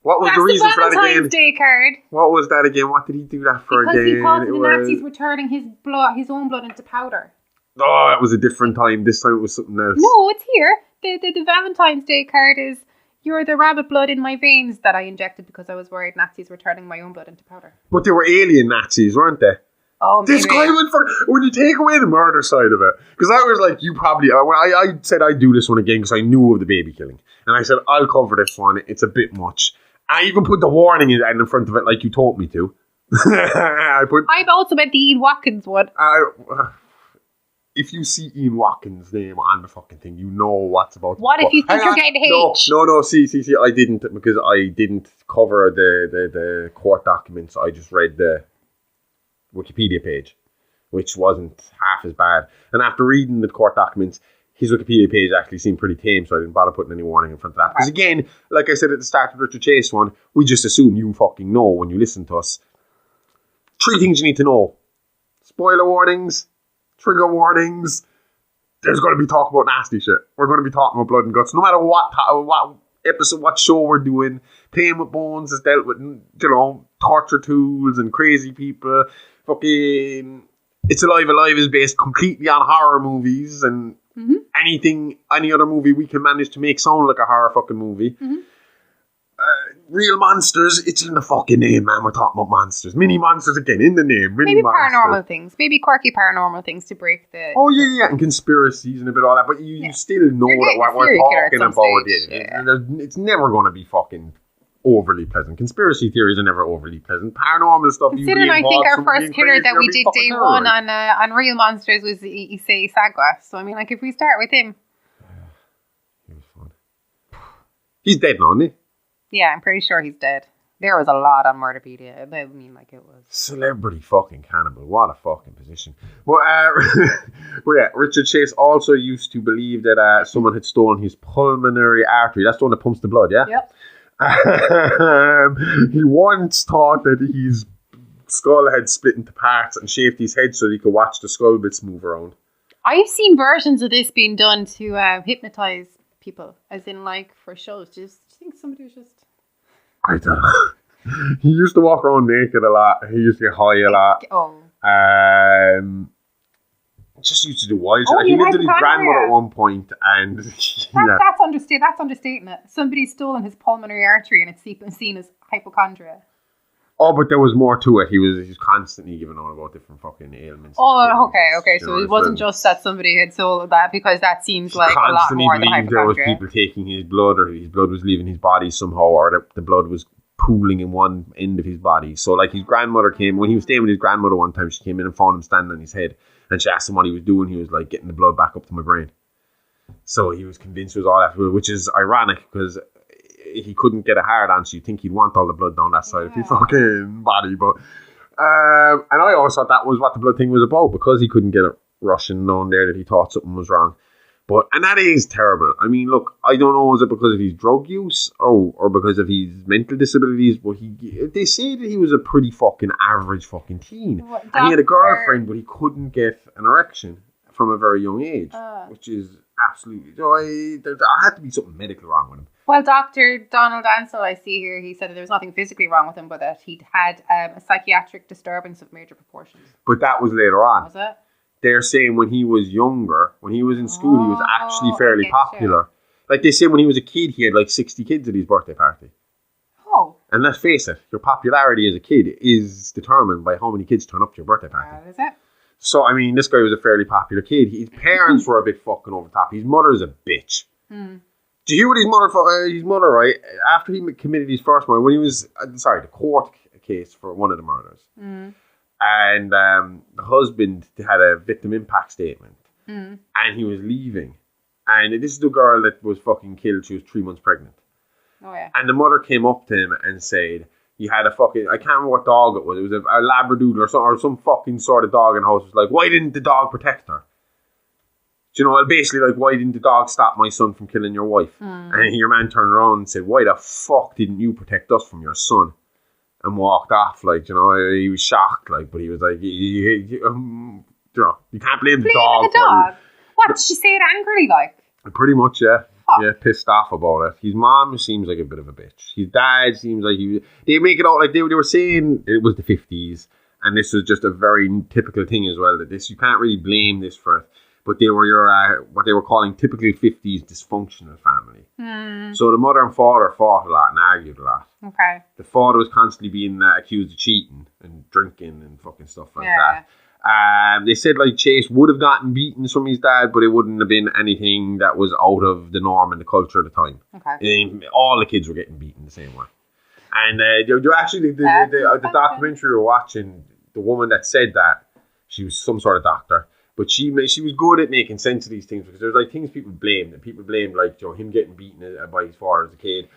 What was the reason for that again? Valentine's Day card. What was that again? What did he do that for because again? Because he thought the Nazis were turning his own blood into powder. Oh, that was a different time. This time it was something else. No, it's here. The Valentine's Day card is, you're the rabbit blood in my veins that I injected because I was worried Nazis were turning my own blood into powder. But they were alien Nazis, weren't they? Oh, maybe. This guy went for, when you take away the murder side of it, because I was like, you probably, when I said I'd do this one again because I knew of the baby killing. And I said, I'll cover this one. It's a bit much. I even put the warning in front of it like you told me to. I've also bet the Ian Watkins one. if you see Ian Watkins' name on the fucking thing, you know what's about. What if you think you're getting H? No. See. I didn't, because I didn't cover the court documents. I just read the Wikipedia page, which wasn't half as bad. And after reading the court documents, his Wikipedia page actually seemed pretty tame, so I didn't bother putting any warning in front of that. Because again, like I said at the start of the Richard Chase one, we just assume you fucking know when you listen to us. 3 things you need to know. Spoiler warnings, trigger warnings. There's going to be talk about nasty shit. We're going to be talking about blood and guts. No matter what episode, what show we're doing, Playing with Bones has dealt with, torture tools and crazy people. Fucking It's Alive is based completely on horror movies, and any other movie we can manage to make sound like a horror fucking movie. Real monsters, it's in the fucking name, man. We're talking about monsters. Mini monsters again, in the name. Maybe paranormal things. Maybe quirky paranormal things to break the... Oh, yeah. And conspiracies and a bit of all that. But you still know what we're talking about. It's never going to be fucking overly pleasant. Conspiracy theories are never overly pleasant. Paranormal stuff... Considering I think our first killer that we did day one on Real Monsters was Issei Sagwa. So, I mean, like, if we start with him... He was fun. He's dead now, isn't he? Yeah, I'm pretty sure he's dead. There was a lot on Murderpedia. I mean, like, it was... Celebrity fucking cannibal. What a fucking position. Well, Richard Chase also used to believe that someone had stolen his pulmonary artery. That's the one that pumps the blood, yeah? Yep. He once thought that his skull had split into parts and shaved his head so he could watch the skull bits move around. I've seen versions of this being done to hypnotize people, as in, like, for shows. Do you think somebody was just... I don't know. He used to walk around naked a lot. He used to get high a lot. Just used to do wild shit. He lived with his grandmother at one point, and that's understating it. Somebody's stolen his pulmonary artery, and it's seen as hypochondria. Oh, but there was more to it. He was constantly giving on about different fucking ailments. Oh, okay. So it wasn't just that somebody had sold that, because that seems like a lot more than hypochondria. There was people taking his blood, or his blood was leaving his body somehow, or the blood was pooling in one end of his body. So, like, his grandmother came, when he was staying with his grandmother one time, she came in and found him standing on his head, and she asked him what he was doing. He was like, getting the blood back up to my brain. So he was convinced it was all that, which is ironic, because he couldn't get a hard on, so you'd think he'd want all the blood down that side of his fucking body. But and I always thought that was what the blood thing was about, because he couldn't get it rushing down there, that he thought something was wrong. And that is terrible. I mean, look, I don't know, is it because of his drug use or because of his mental disabilities? But they say that he was a pretty fucking average fucking teen. And he had a girlfriend, but he couldn't get an erection from a very young age, which is absolutely... there had to be something medically wrong with him. Well, Dr. Donald Ansell, I see here, he said that there was nothing physically wrong with him, but that he'd had a psychiatric disturbance of major proportions. But that was later on. Was it? They're saying when he was younger, when he was in school, he was actually fairly popular. Like they say when he was a kid, he had like 60 kids at his birthday party. Oh. And let's face it, your popularity as a kid is determined by how many kids turn up to your birthday party. Is it? So, I mean, this guy was a fairly popular kid. His parents were a bit fucking over the top. His mother's a bitch. Do you hear what his mother, right, after he committed his first murder, when he was, the court case for one of the murders, and the husband had a victim impact statement, and he was leaving, and this is the girl that was fucking killed. She was 3 months pregnant. Oh, yeah. And the mother came up to him and said, he had a fucking, I can't remember what dog it was a Labradoodle or some fucking sort of dog in the house. It was like, why didn't the dog protect her? Do you know, basically like, why didn't the dog stop my son from killing your wife? And your man turned around and said, why the fuck didn't you protect us from your son? And walked off, like, you know, he was shocked, like, but he was like, you can't blame the dog. The dog? What, did she say it angrily, like? Pretty much, yeah. Oh. Yeah, pissed off about it. His mom seems like a bit of a bitch. His dad seems like they make it out like they were saying it was the 50s, and this was just a very typical thing as well, that this, you can't really blame this for it. But they were what they were calling typical 50s dysfunctional family. So the mother and father fought a lot and argued a lot. Okay. The father was constantly being accused of cheating and drinking and fucking stuff like that. They said like Chase would have gotten beatings from his dad, but it wouldn't have been anything that was out of the norm in the culture at the time. Okay. All the kids were getting beaten the same way. And you're actually the documentary we were watching, the woman that said that, she was some sort of doctor. But she was good at making sense of these things because there's like things people blamed. And people blamed like, you know, him getting beaten by his father as a kid,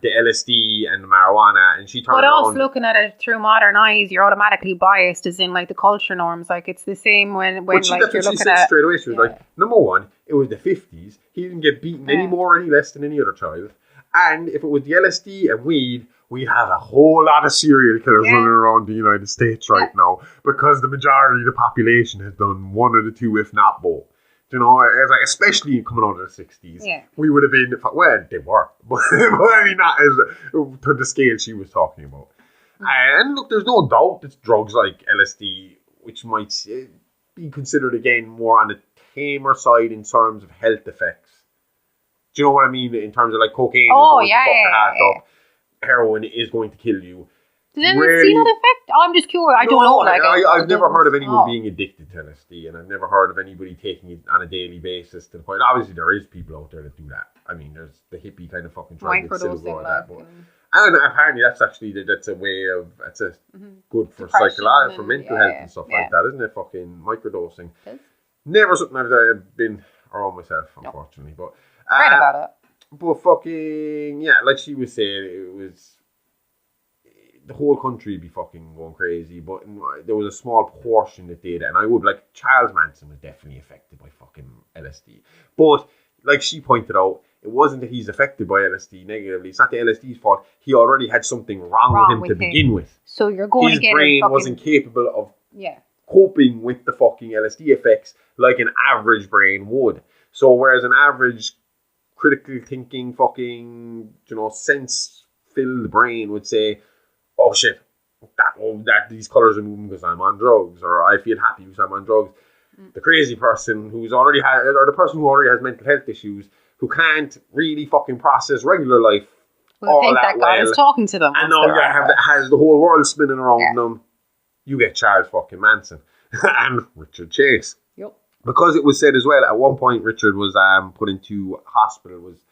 the LSD and the marijuana, and she turned But around. also looking at it through modern eyes, you're automatically biased, as in like the culture norms. Like it's the same when But she, like that's you're what she looking said at straight away. She was like, number one, it was the 50s. He didn't get beaten any more or any less than any other child. And if it was the LSD and weed, we'd have a whole lot of serial killers running around the United States right now because the majority of the population has done one of the two, if not both. You know, it's like, especially coming out of the 60s, we would have been, well, they were, but I mean, not as to the scale she was talking about. And look, there's no doubt that drugs like LSD, which might be considered again more on the tamer side in terms of health effects. Do you know what I mean? In terms of like cocaine is going to fuck the heart up, heroin is going to kill you. Does anyone see that effect? I'm just curious. I don't know. Like, I've never heard of anyone being addicted to LSD, and I've never heard of anybody taking it on a daily basis to the point. Obviously, there is people out there that do that. I mean, there's the hippie kind of fucking trying to get silver or that. But, and apparently, that's actually a way of good for psychological, for mental health and stuff like that, isn't it? Fucking microdosing. Never something I've been around myself, unfortunately. But read about it. But fucking like she was saying, it was. The whole country would be fucking going crazy, but there was a small portion that did, and I would like Charles Manson was definitely affected by fucking LSD. But like she pointed out, it wasn't that he's affected by LSD negatively. It's not the LSD's fault. He already had something wrong with him to begin with. So you're going his to get brain wasn't capable of coping with the fucking LSD effects like an average brain would. So whereas an average critical thinking fucking sense filled brain would say, oh shit, that these colours are moving because I'm on drugs, or I feel happy because I'm on drugs. The crazy person who's already had, or the person who already has mental health issues, who can't really fucking process regular life. Well, think that God is talking to them. And now has the whole world spinning around them. You get Charles fucking Manson and Richard Chase. Yep. Because it was said as well, at one point Richard was put into hospital, was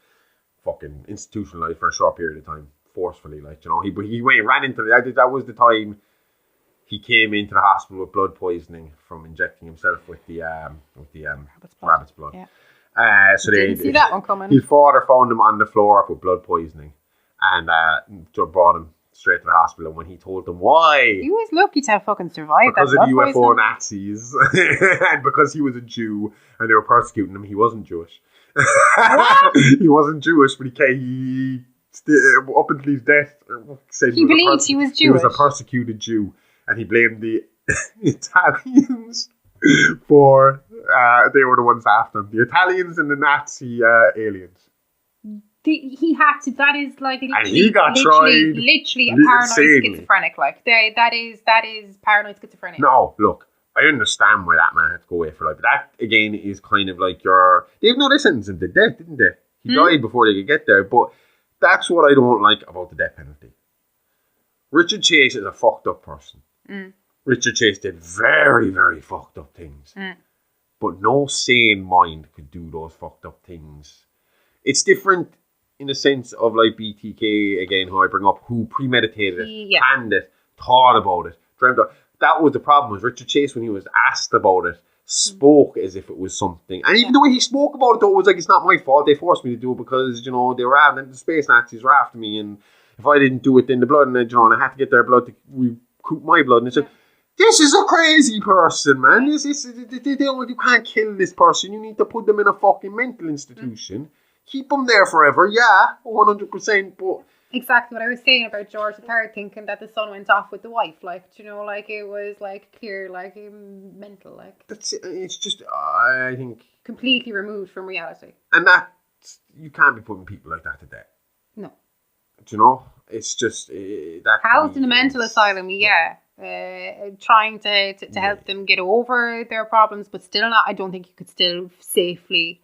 fucking institutionalized for a short period of time. Forcefully, like, he ran into that was the time he came into the hospital with blood poisoning from injecting himself with the rabbit's blood. Yeah. So didn't see that one coming. His father found him on the floor with blood poisoning, and brought him straight to the hospital. And when he told them why, he was lucky to have fucking survived because of the UFO Nazis, and because he was a Jew and they were persecuting him. He wasn't Jewish. What? He wasn't Jewish, but he up until his death, said he believed he was Jewish. He was a persecuted Jew, and he blamed the Italians for they were the ones after him. The Italians and the Nazi aliens. He had to. That is like literally, and he got literally a paranoid schizophrenic. Like that is paranoid schizophrenic. No, look, I understand why that man had to go away for life, but that again is kind of like they sentenced him to death, didn't they? He died before they could get there, but. That's what I don't like about the death penalty. Richard Chase is a fucked up person. Richard Chase did very, very fucked up things. But no sane mind could do those fucked up things. It's different in the sense of like BTK, again, who I bring up, who premeditated it, planned it, thought about it, dreamt of it. That was the problem, was Richard Chase, when he was asked about it, spoke as if it was something. And even the way he spoke about it, though, it was like, it's not my fault. They forced me to do it because, they were after the space Nazis were after me. And if I didn't do it, then the blood, and I had to get their blood to recoup my blood. And it's like, this is a crazy person, man. You can't kill this person. You need to put them in a fucking mental institution. Keep them there forever. Yeah, 100%. But exactly what I was saying about George III thinking that the son went off with the wife, like, like it was like clear, like mental, like that's it. It's just I think completely removed from reality, and that you can't be putting people like that to death. No, it's just that housed in a mental asylum, trying to help them get over their problems, but still not. I don't think you could still safely.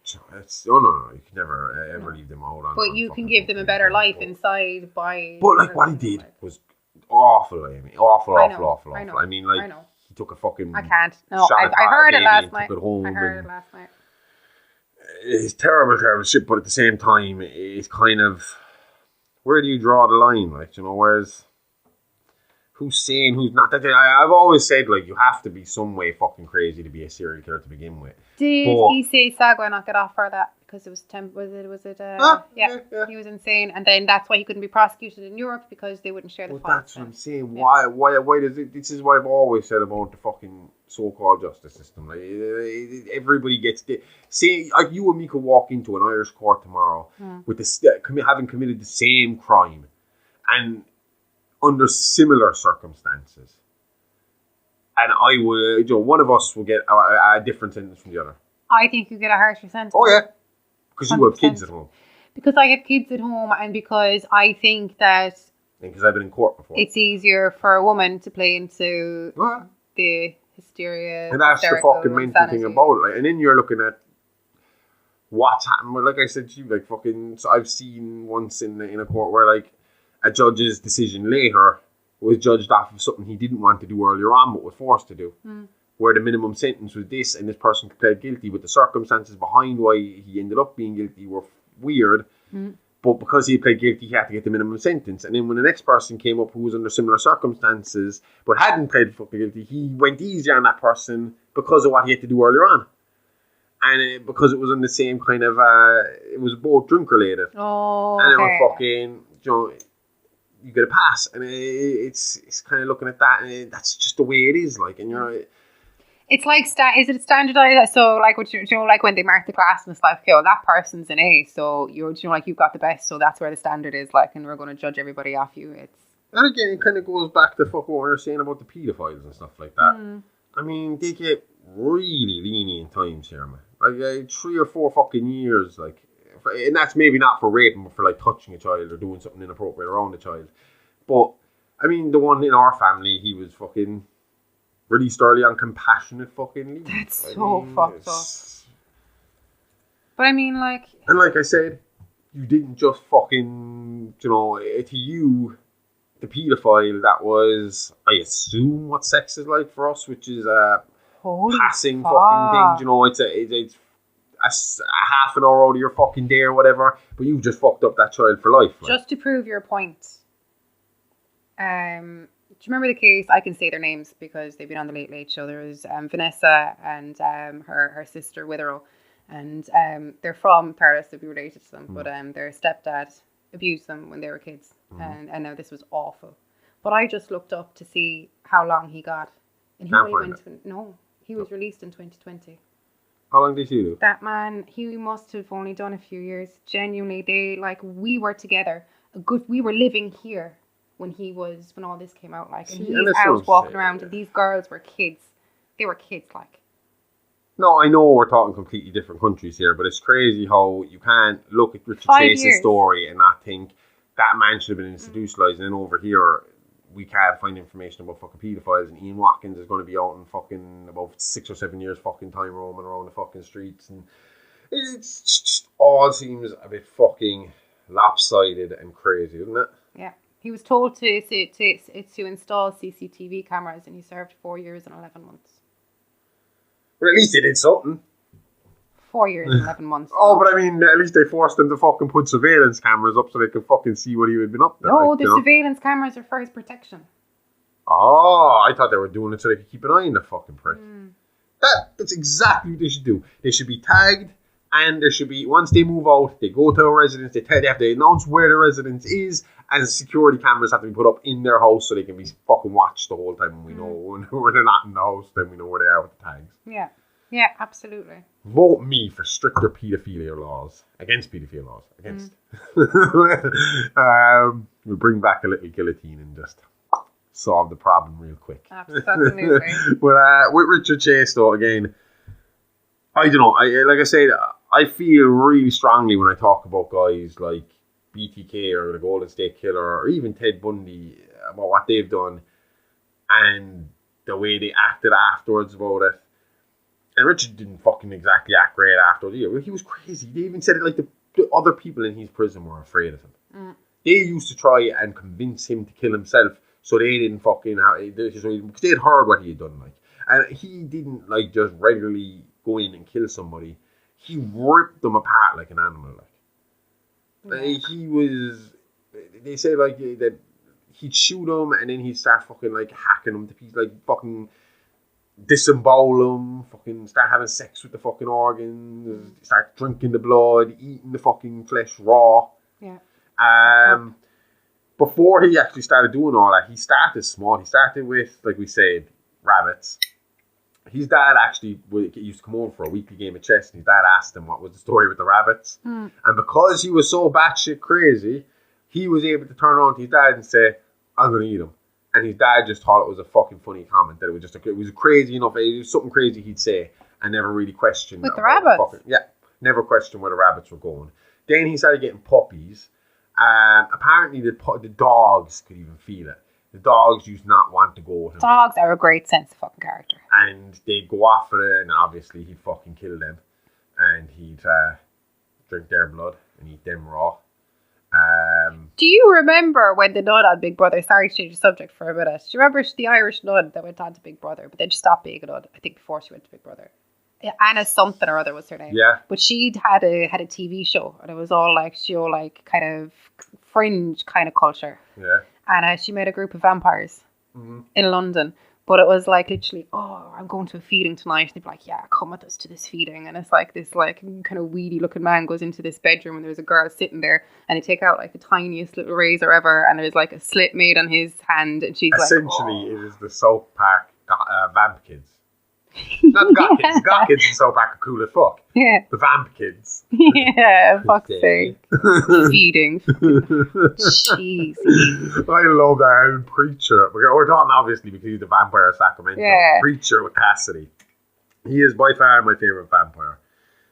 No, you can never ever leave them out on. But you can give them a better life inside by. But like what he did was awful. I mean, awful. I mean, like he took a fucking. I can't. No, I heard it last night. I heard it last night. It's terrible shit, but at the same time, it's kind of, where do you draw the line? Like, where's who's sane, who's not. I've always said, like, you have to be some way fucking crazy to be a serial killer to begin with. Did Issei Sagwa not get off for that? Because it was he was insane, and then that's why he couldn't be prosecuted in Europe, because they wouldn't share the files. That's what I'm saying. Why does it? This is what I've always said about the fucking so-called justice system. Like, everybody gets say, like, you and me could walk into an Irish court tomorrow with having committed the same crime, and under similar circumstances, and I would, one of us will get a different sentence from the other. I think you get a harsher sentence. Oh yeah. Because you have kids at home. Because I have kids at home, and because I think that... And because I've been in court before. It's easier for a woman to play into the hysteria. And that's the fucking mental thing about it. Like, and then you're looking at what's happened. Like I said to you, like, fucking... So I've seen once in a court where, like, a judge's decision later was judged off of something he didn't want to do earlier on, but was forced to do. Where the minimum sentence was this, and this person pled guilty, but the circumstances behind why he ended up being guilty were weird. But because he pled guilty, he had to get the minimum sentence. And then when the next person came up who was under similar circumstances but hadn't pled fucking guilty, he went easier on that person because of what he had to do earlier on. And because it was in the same kind of, it was both drink related. Oh, and it was fucking, you get a pass. And it's kind of looking at that, and that's just the way it is. Like, and you're... It's like, is it standardized? So, like, like when they mark the class and it's like, okay, well, that person's an A, so you've got the best, so that's where the standard is, like, and we're going to judge everybody off you. And again, it kind of goes back to what we were saying about the paedophiles and stuff like that. I mean, they get really lenient times here, man. Like, 3 or 4 fucking years, like, and that's maybe not for raping, but for, like, touching a child or doing something inappropriate around a child. But, I mean, the one in our family, he was fucking... released early on compassionate fucking leave. That's so fucked up. But I mean, like... And like I said, you didn't just fucking, to you, the paedophile, that was, I assume, what sex is like for us, which is a passing fucking thing. It's a half an hour out of your fucking day or whatever, but you just fucked up that child for life. Like. Just to prove your point. Do you remember the case? I can say their names because they've been on the Late Late Show. There was Vanessa and her sister Withero, and they're from Paris, to be related to them, but their stepdad abused them when they were kids, and now this was awful. But I just looked up to see how long he got, and he was released in 2020. How long did he do? That man, he must have only done a few years. Genuinely, we were together. We were living here when all this came out, like, and he's out walking around, and these girls were kids. They were kids, like. No, I know we're talking completely different countries here, but it's crazy how you can't look at Richard Chase's story and not think that man should have been institutionalized, and then over here we can't find information about fucking pedophiles, and Ian Watkins is going to be out in fucking about 6 or 7 years fucking time roaming around the fucking streets, and it's just all seems a bit fucking lopsided and crazy, isn't it? Yeah. He was told to install CCTV cameras, and he served 4 years and 11 months. But at least he did something. 4 years and 11 months. Oh, but I mean, at least they forced him to fucking put surveillance cameras up so they could fucking see what he had been up to. No, the surveillance cameras are for his protection. Oh, I thought they were doing it so they could keep an eye on the fucking prick. That's exactly what they should do. They should be tagged, and there should be, once they move out, they go to a residence, they have to announce where the residence is, and security cameras have to be put up in their house so they can be fucking watched the whole time, and we know when they're not in the house, then we know where they are with the tags. Yeah. Yeah, absolutely. Vote me for stricter paedophilia laws. Against paedophilia laws. Against. We'll bring back a little guillotine and just solve the problem real quick. Absolutely. But with Richard Chase, though, again, I don't know. Like I said, I feel really strongly when I talk about guys like BTK or the Golden State Killer or even Ted Bundy about what they've done and the way they acted afterwards about it. And Richard didn't fucking exactly act great afterwards either. He was crazy. They even said it like the other people in his prison were afraid of him. They used to try and convince him to kill himself so they didn't fucking because they had heard what he had done. Like, and he didn't like just regularly go in and kill somebody. He ripped them apart like an animal. Like he was. They say like that he'd shoot them, and then he'd start fucking like hacking them to pieces, like fucking disembowel them, fucking start having sex with the fucking organs, start drinking the blood, eating the fucking flesh raw. Yeah. Before he actually started doing all that, he started small. He started with, like we said, rabbits. His dad actually used to come home for a weekly game of chess, and his dad asked him what was the story with the rabbits. And because he was so batshit crazy, he was able to turn around to his dad and say, I'm going to eat them. And his dad just thought it was a fucking funny comment, that it was crazy enough, it was something crazy he'd say, and never really questioned. With the rabbits? Never questioned where the rabbits were going. Then he started getting puppies. Apparently the dogs could even feel it. The dogs used not want to go with him. Dogs are a great sense of fucking character. And they'd go after it, and obviously he'd fucking kill them. And he'd drink their blood and eat them raw. Do you remember when the nun on Big Brother, sorry to change the subject for a minute, do you remember the Irish nun that went on to Big Brother, but then she stopped being a nun, I think before she went to Big Brother? Anna something or other was her name. Yeah. But she'd had a TV show, and it was all like, kind of fringe kind of culture. Yeah. And she made a group of vampires in London. But it was like literally, I'm going to a feeding tonight. They'd be like, yeah, come with us to this feeding. And it's like this like kind of weedy looking man goes into this bedroom and there's a girl sitting there, and they take out like the tiniest little razor ever, and there's like a slit made on his hand, and she's essentially, it is the South Park Vamp Kids. Not the Got Kids. The Got Kids in South Park are cool as fuck. Yeah. The Vamp Kids. Yeah, fuck's sake. Feeding. Jeez. I love that. And Preacher. We're talking obviously because he's the vampire of Sacramento. Yeah. Preacher with Cassidy. He is by far my favourite vampire.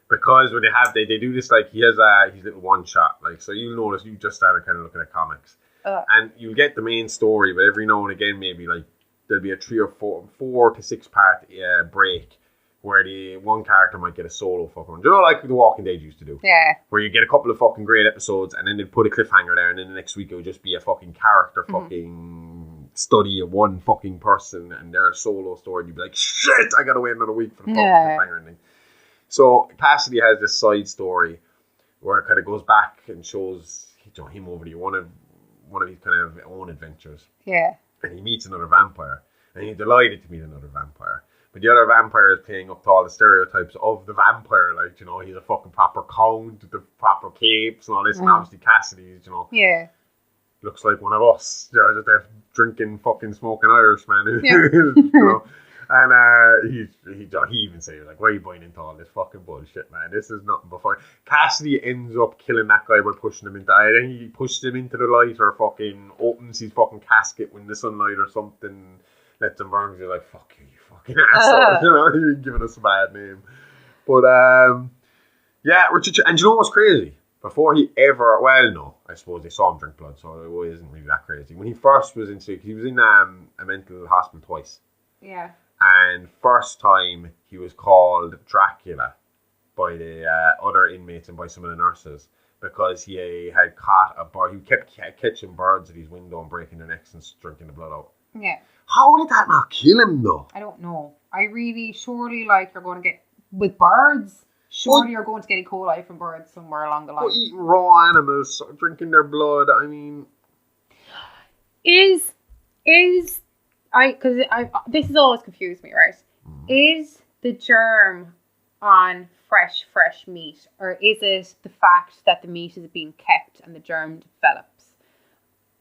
Because when they do this, like, he has his little one shot. Like, so you'll notice, you just started kind of looking at comics. And you'll get the main story, but every now and again, maybe, like, there'll be a 3 or 4 to 6 part break where the one character might get a solo fucking one. Do you know, like The Walking Dead used to do? Yeah. Where you get a couple of fucking great episodes, and then they'd put a cliffhanger there, and then the next week it would just be a fucking character fucking study of one fucking person and their solo story. And you'd be like, shit, I gotta wait another week for the fucking cliffhanger thing. So Cassidy has this side story where it kind of goes back and shows him over the one of his kind of own adventures. Yeah. And he meets another vampire, and he's delighted to meet another vampire. But the other vampire is playing up to all the stereotypes of the vampire. Like, you know, he's a fucking proper count with the proper capes and all this. And obviously Cassidy's, you know, looks like one of us. You know, just there drinking, fucking smoking Irishman. Yeah. You know? And he even said, like, why are you buying into all this fucking bullshit, man? This is nothing before. Cassidy ends up killing that guy by pushing him into, I think he pushed him into the light, or fucking opens his fucking casket when the sunlight or something lets him burn. You're like, fuck you fucking asshole. You know, you're giving us a bad name. But, yeah, Richard, and you know what's crazy? Before he ever, well, no, I suppose they saw him drink blood, so it isn't really that crazy. When he first was he was in a mental hospital twice. Yeah. And first time he was called Dracula by the other inmates and by some of the nurses, because he had caught a bird. He kept catching birds at his window and breaking their necks and drinking the blood out. Yeah. How did that not kill him though? I don't know. Surely, like, you're going to get, with birds, you're going to get E. coli from birds somewhere along the line. But eating raw animals, drinking their blood, I mean... This has always confused me, right? Is the germ on fresh meat, or is it the fact that the meat is being kept and the germ develops?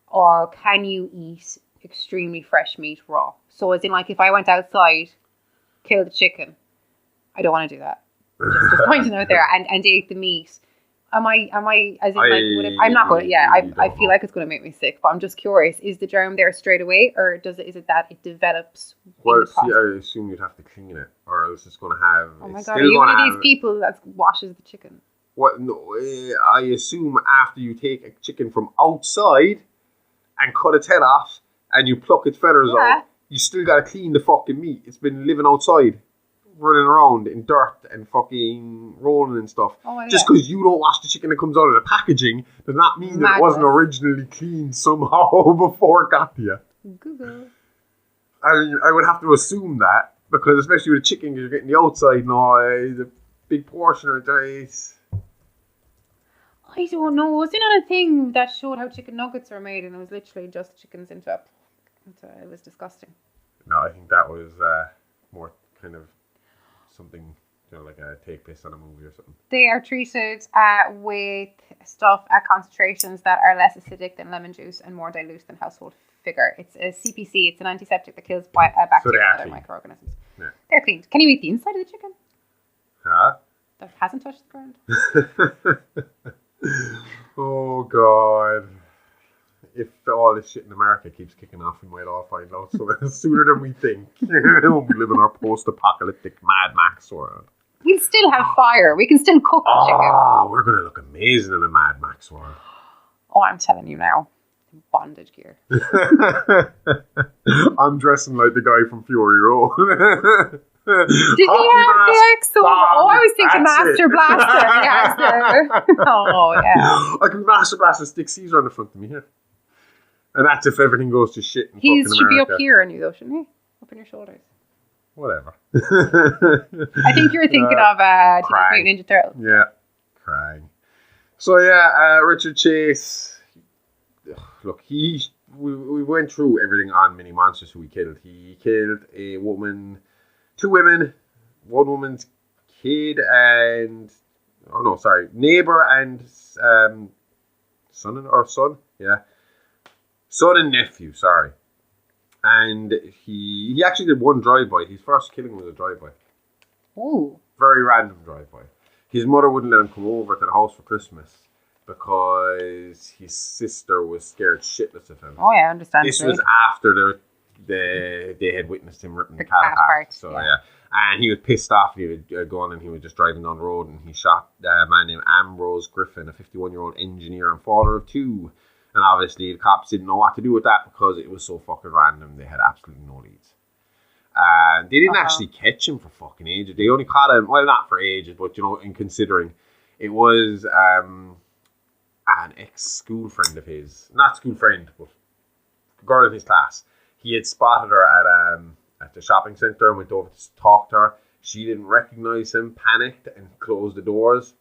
Or can you eat extremely fresh meat raw? So as in, like, if I went outside, killed a chicken, I don't want to do that. Just pointing out there, and ate the meat. Am I as in, like, I'm not going to, I feel like it's going to make me sick, but I'm just curious, is the germ there straight away, or is it that it develops? Well, see, I assume you'd have to clean it, or else it's going to have... Oh my God, are you one of these people that washes the chicken? What? No, I assume after you take a chicken from outside and cut its head off, and you pluck its feathers out, you still got to clean the fucking meat. It's been living outside, running around in dirt and fucking rolling and stuff. Just because you don't wash the chicken that comes out of the packaging does not mean that it wasn't originally cleaned somehow before it got to you. Google. I would have to assume that, because especially with the chicken, you're getting the outside, the big portion of it. I don't know. Was there not a thing that showed how chicken nuggets were made, and it was literally just chickens into a... It was disgusting. No, I think that was more kind of something, like a take piss on a movie or something. They are treated with stuff at concentrations that are less acidic than lemon juice and more dilute than household figure. It's a CPC. It's an antiseptic that kills bacteria and other microorganisms. Yeah. They're cleaned. Can you eat the inside of the chicken? Huh? That hasn't touched the ground. Oh, God. If all this shit in America keeps kicking off, we might all find out sooner than we think. We live in our post-apocalyptic Mad Max world. We'll still have fire. We can still cook the chicken. Oh, we're going to look amazing in a Mad Max world. Oh, I'm telling you now. Bondage gear. I'm dressing like the guy from Fury Road. Did he have the X over? Oh, I was thinking Master Blaster. Oh, yeah. I can Master Blaster stick Caesar on the front of me here. And that's if everything goes to shit in he fucking should America. be up here on you, though, shouldn't he? Up on your shoulders. Whatever. I think you're thinking of Teenage Mutant Ninja Turtles. Yeah. Crying. So, yeah, Richard Chase. Look, we went through everything on Mini Monsters who he killed. He killed a woman, 2 women, 1 woman's kid and... Oh, no, sorry. Neighbor and son. Yeah. Son and nephew, sorry. And he actually did 1 drive-by. His first killing was a drive-by. Oh. Very random drive-by. His mother wouldn't let him come over to the house for Christmas because his sister was scared shitless of him. Oh, yeah, I understand. This was after they had witnessed him ripping the cat apart. So, yeah. And he was pissed off. He had a gun and he was just driving down the road and he shot a man named Ambrose Griffin, a 51-year-old engineer and father of 2. And obviously the cops didn't know what to do with that because it was so fucking random. They had absolutely no leads. They didn't actually catch him for fucking ages. They only caught him, well, not for ages, but, in considering it was an ex-school friend of his. Not school friend, but a girl in his class. He had spotted her at the shopping centre and went over to talk to her. She didn't recognise him, panicked and closed the doors,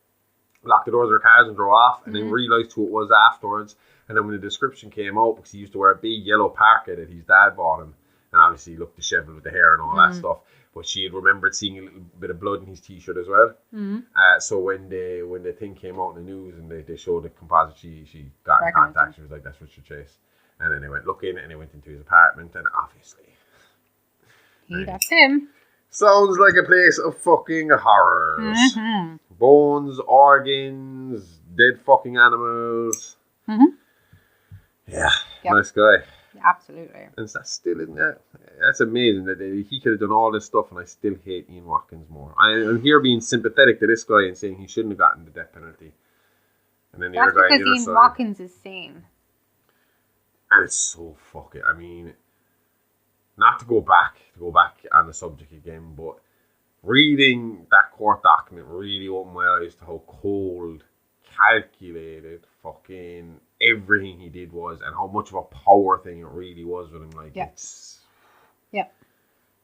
locked the doors of her cars and drove off, and then realised who it was afterwards. And then when the description came out, because he used to wear a big yellow parka that his dad bought him, and obviously he looked dishevelled with the hair and all that stuff, but she had remembered seeing a little bit of blood in his t-shirt as well. So when the thing came out in the news and they showed the composite, she got in contact. She was like, that's Richard Chase. And then they went looking and they went into his apartment, and obviously that's him. Sounds like a place of fucking horrors. Bones, organs, dead fucking animals. Yeah, nice guy. Yeah, absolutely. And that's still in there. That's amazing that he could have done all this stuff, and I still hate Ian Watkins more. I'm here being sympathetic to this guy and saying he shouldn't have gotten the death penalty. And then the other guy, because Ian Watkins is sane. And it's so fucking. I mean, not to go back on the subject again, but reading that court document really opened my eyes to how cold, calculated, fucking everything he did was, and how much of a power thing it really was with him. Like, it's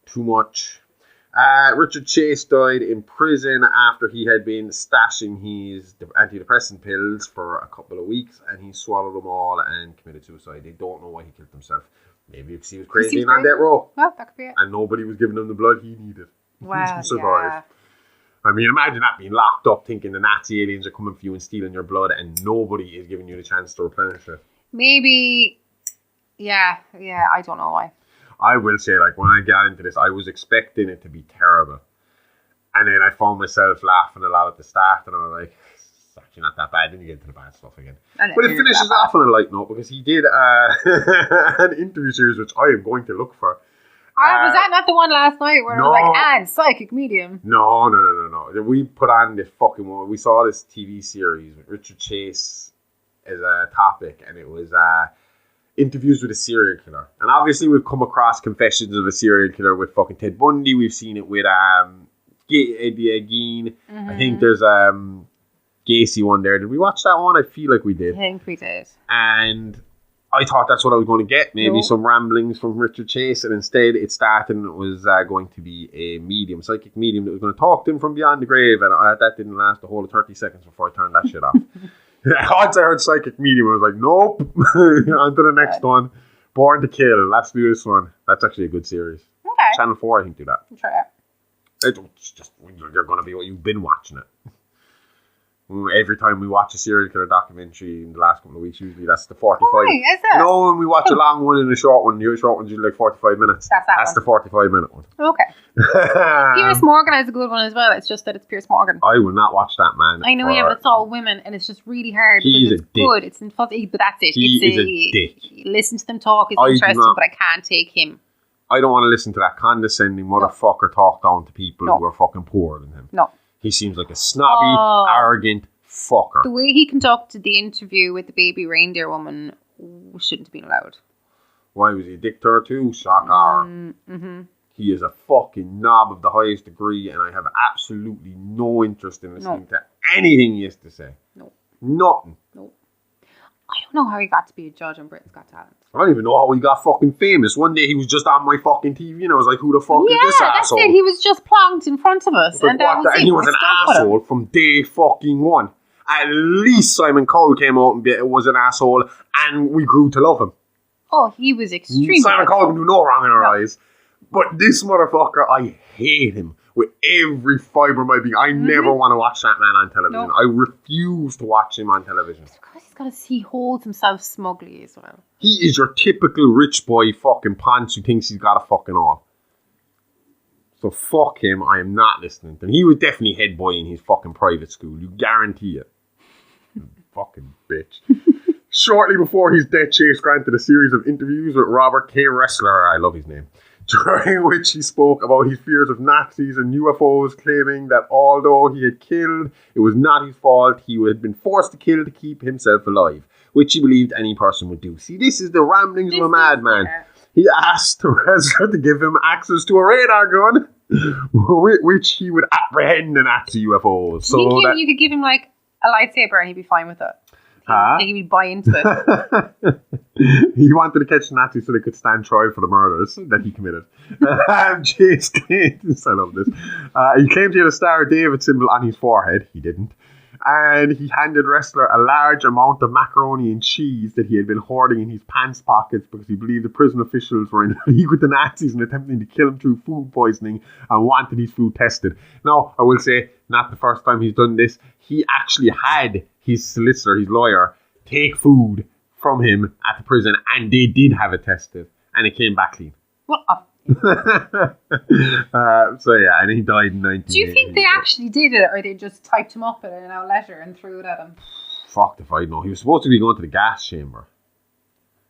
too much. Richard Chase died in prison after he had been stashing his antidepressant pills for a couple of weeks, and he swallowed them all and committed suicide. They don't know why he killed himself. Maybe because he was crazy and on death row. Well, that could be it. And nobody was giving him the blood he needed to survive. I mean, imagine that, being locked up thinking the Nazi aliens are coming for you and stealing your blood, and nobody is giving you the chance to replenish it. Maybe, I don't know why. I will say, like, when I got into this, I was expecting it to be terrible. And then I found myself laughing a lot at the start, and I was like, it's actually not that bad. Then you get into the bad stuff again. But it finishes off on a light note, because he did an interview series, which I am going to look for. Was that not the one last night where it was like, and psychic medium? No. We put on this fucking one. We saw this TV series with Richard Chase as a topic, and it was interviews with a serial killer. And obviously we've come across confessions of a serial killer with fucking Ted Bundy. We've seen it with Eddie Gein. I think there's Gacy one there. Did we watch that one? I feel like we did. I think we did. And I thought that's what I was going to get. Maybe some ramblings from Richard Chase. And instead it started and it was going to be a medium, psychic medium that was going to talk to him from beyond the grave. And that didn't last a whole 30 seconds before I turned that shit off. Once I heard psychic medium, I was like, nope. On to the next one. Born to Kill. Let's do this one. That's actually a good series. Okay. Channel 4, I think, do that. Try it. It's just, you're going to be what you've been watching it. Every time we watch a serial killer documentary in the last couple of weeks, usually that's the 45. Oh, is it? You know, when we watch a long one and a short one, the short one's usually like 45 minutes. That's the 45-minute one. Okay. Pierce Morgan is a good one as well. It's just that it's Pierce Morgan. I will not watch that, man. I know, yeah, but it's all women, and it's just really hard. He's it's a dick. Good. It's fuzzy, but that's it. He is a dick. Listen to them talk. It's interesting, but I can't take him. I don't want to listen to that condescending motherfucker talk down to people who are fucking poorer than him. No. He seems like a snobby, arrogant fucker. The way he conducted the interview with the baby reindeer woman shouldn't have been allowed. Why was he a dick to her too? Shocker. He is a fucking knob of the highest degree, and I have absolutely no interest in listening to anything he has to say. No. Nothing. No. I don't know how he got to be a judge on Britain's Got Talent. I don't even know how he got fucking famous. One day he was just on my fucking TV and I was like, who the fuck is this asshole? Yeah, that's it. He was just plonked in front of us. And he was an asshole from day fucking one. At least Simon Cowell came out and was an asshole and we grew to love him. Oh, he was extremely Simon Cowell can do no wrong in our eyes. But this motherfucker, I hate him with every fibre of my being. I never want to watch that man on television. I refuse to watch him on television. He holds himself smugly as well. He is your typical rich boy fucking pants who thinks he's got a fucking all. So fuck him, I am not listening to him. He was definitely head boy in his fucking private school, you guarantee it. Fucking bitch. Shortly before his death, Chase granted a series of interviews with Robert K. Ressler, I love his name, during which he spoke about his fears of Nazis and UFOs, claiming that although he had killed, it was not his fault. He had been forced to kill to keep himself alive, which he believed any person would do. See, this is the ramblings of a madman. He asked Ressler to give him access to a radar gun, with which he would apprehend the Nazi UFOs. So you could give him like a lightsaber and he'd be fine with it. I think he'd buy into it. He wanted to catch the Nazis so they could stand trial for the murders that he committed. Chase claimed, I love this. He claimed he had a Star of David symbol on his forehead. He didn't. And he handed Ressler a large amount of macaroni and cheese that he had been hoarding in his pants pockets because he believed the prison officials were in league with the Nazis and attempting to kill him through food poisoning and wanted his food tested. Now, I will say, not the first time he's done this. He actually had his solicitor, his lawyer, take food from him at the prison, and they did have it tested, and it came back clean. What? So yeah, and he died in 1980. Do you think they actually did it, or they just typed him up in a letter and threw it at him? Fuck if I know. He was supposed to be going to the gas chamber.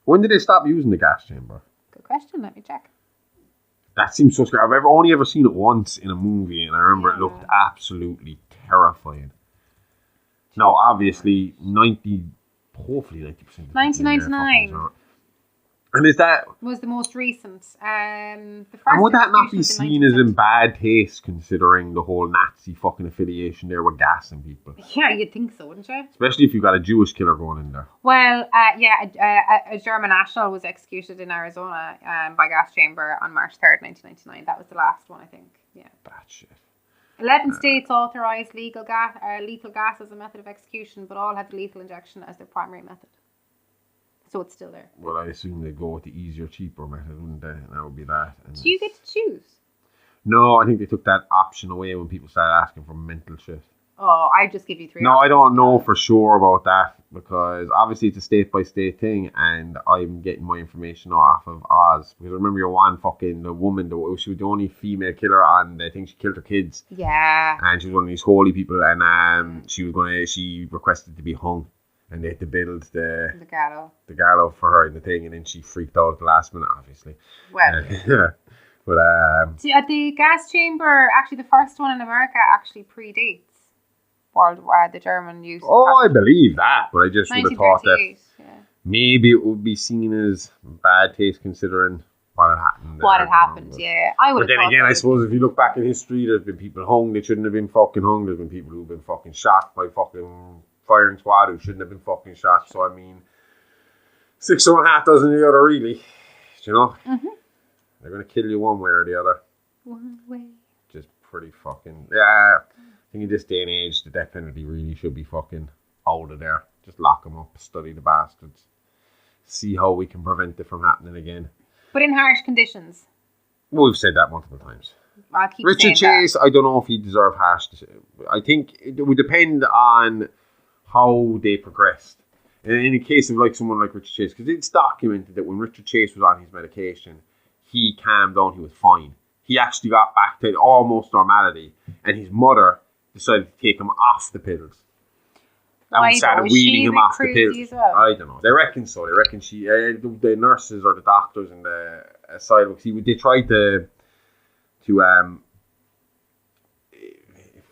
When did they stop using the gas chamber? Good question. Let me check. That seems so scary. I've only ever seen it once in a movie, and I remember it looked absolutely terrifying. Now, obviously, hopefully 90%. 1999. And is that... was the most recent. And would that not be seen as in bad taste, considering the whole Nazi fucking affiliation there with gassing people? Yeah, you'd think so, wouldn't you? Especially if you've got a Jewish killer going in there. Well, a German national was executed in Arizona by gas chamber on March 3rd, 1999. That was the last one, I think. Yeah. Bad shit. 11 states authorised lethal gas as a method of execution, but all had the lethal injection as their primary method. So it's still there. Well, I assume they'd go with the easier, cheaper method, wouldn't they? And that would be that. And do you get to choose? No, I think they took that option away when people started asking for mental shit. Oh, I just give you 3 No, I don't know for sure about that, because obviously it's a state-by-state thing, and I'm getting my information off of Oz. Because I remember your one fucking the woman, she was the only female killer on, I think she killed her kids. Yeah. And she was one of these holy people, and she requested to be hung. And they had to build the gallows for her in the thing, and then she freaked out at the last minute, obviously. Well, yeah. But at the gas chamber, actually, the first one in America actually predates the German use. Oh, I believe that, but I just would have thought that maybe it would be seen as bad taste considering what had happened. Yeah. I would. But then again, I suppose if you look back in history, there's been people hung that shouldn't have been fucking hung. There's been people who've been fucking shot by fucking firing squad who shouldn't have been fucking shot. So I mean, 6 of one, half dozen of the other, really. You know, they're gonna kill you one way or the other. One way. Just pretty fucking I think in this day and age, the death penalty really should be fucking out of there. Just lock them up, study the bastards. See how we can prevent it from happening again. But in harsh conditions. Well, we've said that multiple times. I'll keep Richard Chase, I don't know if he deserved harsh. I think it would depend on how they progressed. And in the case of like someone like Richard Chase, because it's documented that when Richard Chase was on his medication, he calmed down, he was fine. He actually got back to almost normality, and his mother decided to take him off the pills. And started weaning him off the pills. Well? I don't know. They reckon so. They reckon the nurses or the doctors and the asylum, they tried to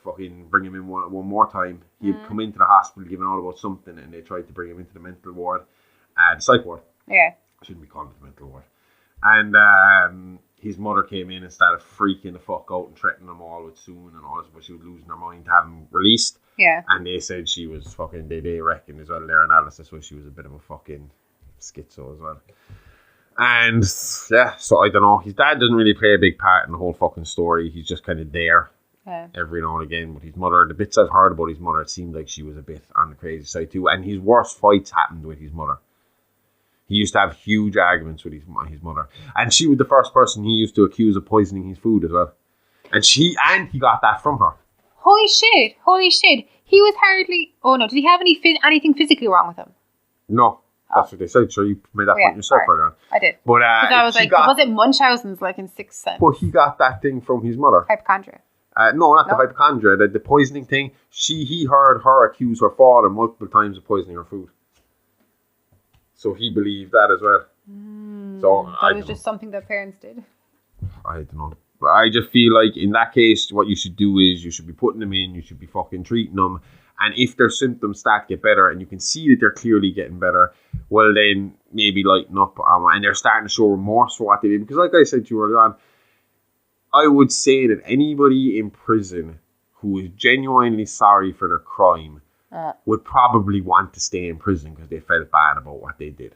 fucking bring him in one more time. He'd come into the hospital giving out about something, and they tried to bring him into the mental ward, the psych ward. Yeah, shouldn't be called the mental ward. And his mother came in and started freaking the fuck out and threatening them all with suing and all this, but she was losing her mind to have him released. Yeah. And they said she was fucking, they reckon as well, their analysis was she was a bit of a fucking schizo as well. And yeah, so I don't know. His dad doesn't really play a big part in the whole fucking story. He's just kind of there every now and again. But his mother, the bits I've heard about his mother, it seemed like she was a bit on the crazy side too. And his worst fights happened with his mother. He used to have huge arguments with his mother. And she was the first person he used to accuse of poisoning his food as well. And he got that from her. Holy shit. He was hardly... Oh no, did he have anything physically wrong with him? No. That's what they said. So you made that point yourself earlier on. I did. But because I was like, was it Munchausen's like in 6th Sense? But he got that thing from his mother. Hypochondria. No, not the hypochondria. The poisoning thing. He heard her accuse her father multiple times of poisoning her food. So he believed that as well. So that was just something that parents did. I don't know. But I just feel like in that case, what you should do is you should be putting them in. You should be fucking treating them. And if their symptoms start to get better and you can see that they're clearly getting better, well then maybe lighten up and they're starting to show remorse for what they did. Because like I said to you earlier on, I would say that anybody in prison who is genuinely sorry for their crime would probably want to stay in prison because they felt bad about what they did.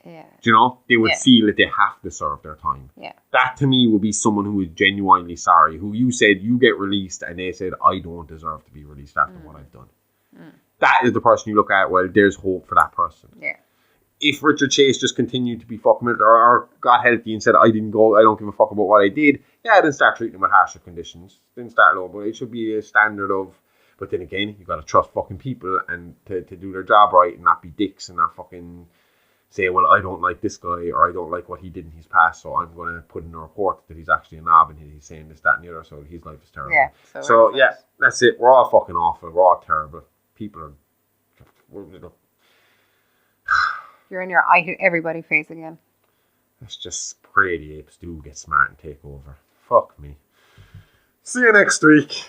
Yeah. Do you know? They would feel that they have to serve their time. Yeah. That to me would be someone who is genuinely sorry, who you said you get released and they said, I don't deserve to be released after what I've done. That is the person you look at, well, there's hope for that person. Yeah. If Richard Chase just continued to be fucking or got healthy and said, I didn't give a fuck about what I did, then start treating him with harsher conditions. Then start low, but it should be a standard of, but then again, you got to trust fucking people and to do their job right and not be dicks and not fucking say, well, I don't like this guy or I don't like what he did in his past, so I'm going to put in a report that he's actually a knob and he's saying this, that and the other, so his life is terrible. Yeah. So yeah, that's it. We're all fucking awful. We're all terrible. People are... You're in your I hate everybody phase again. Let's just pray the apes do get smart and take over. Fuck me. See you next week.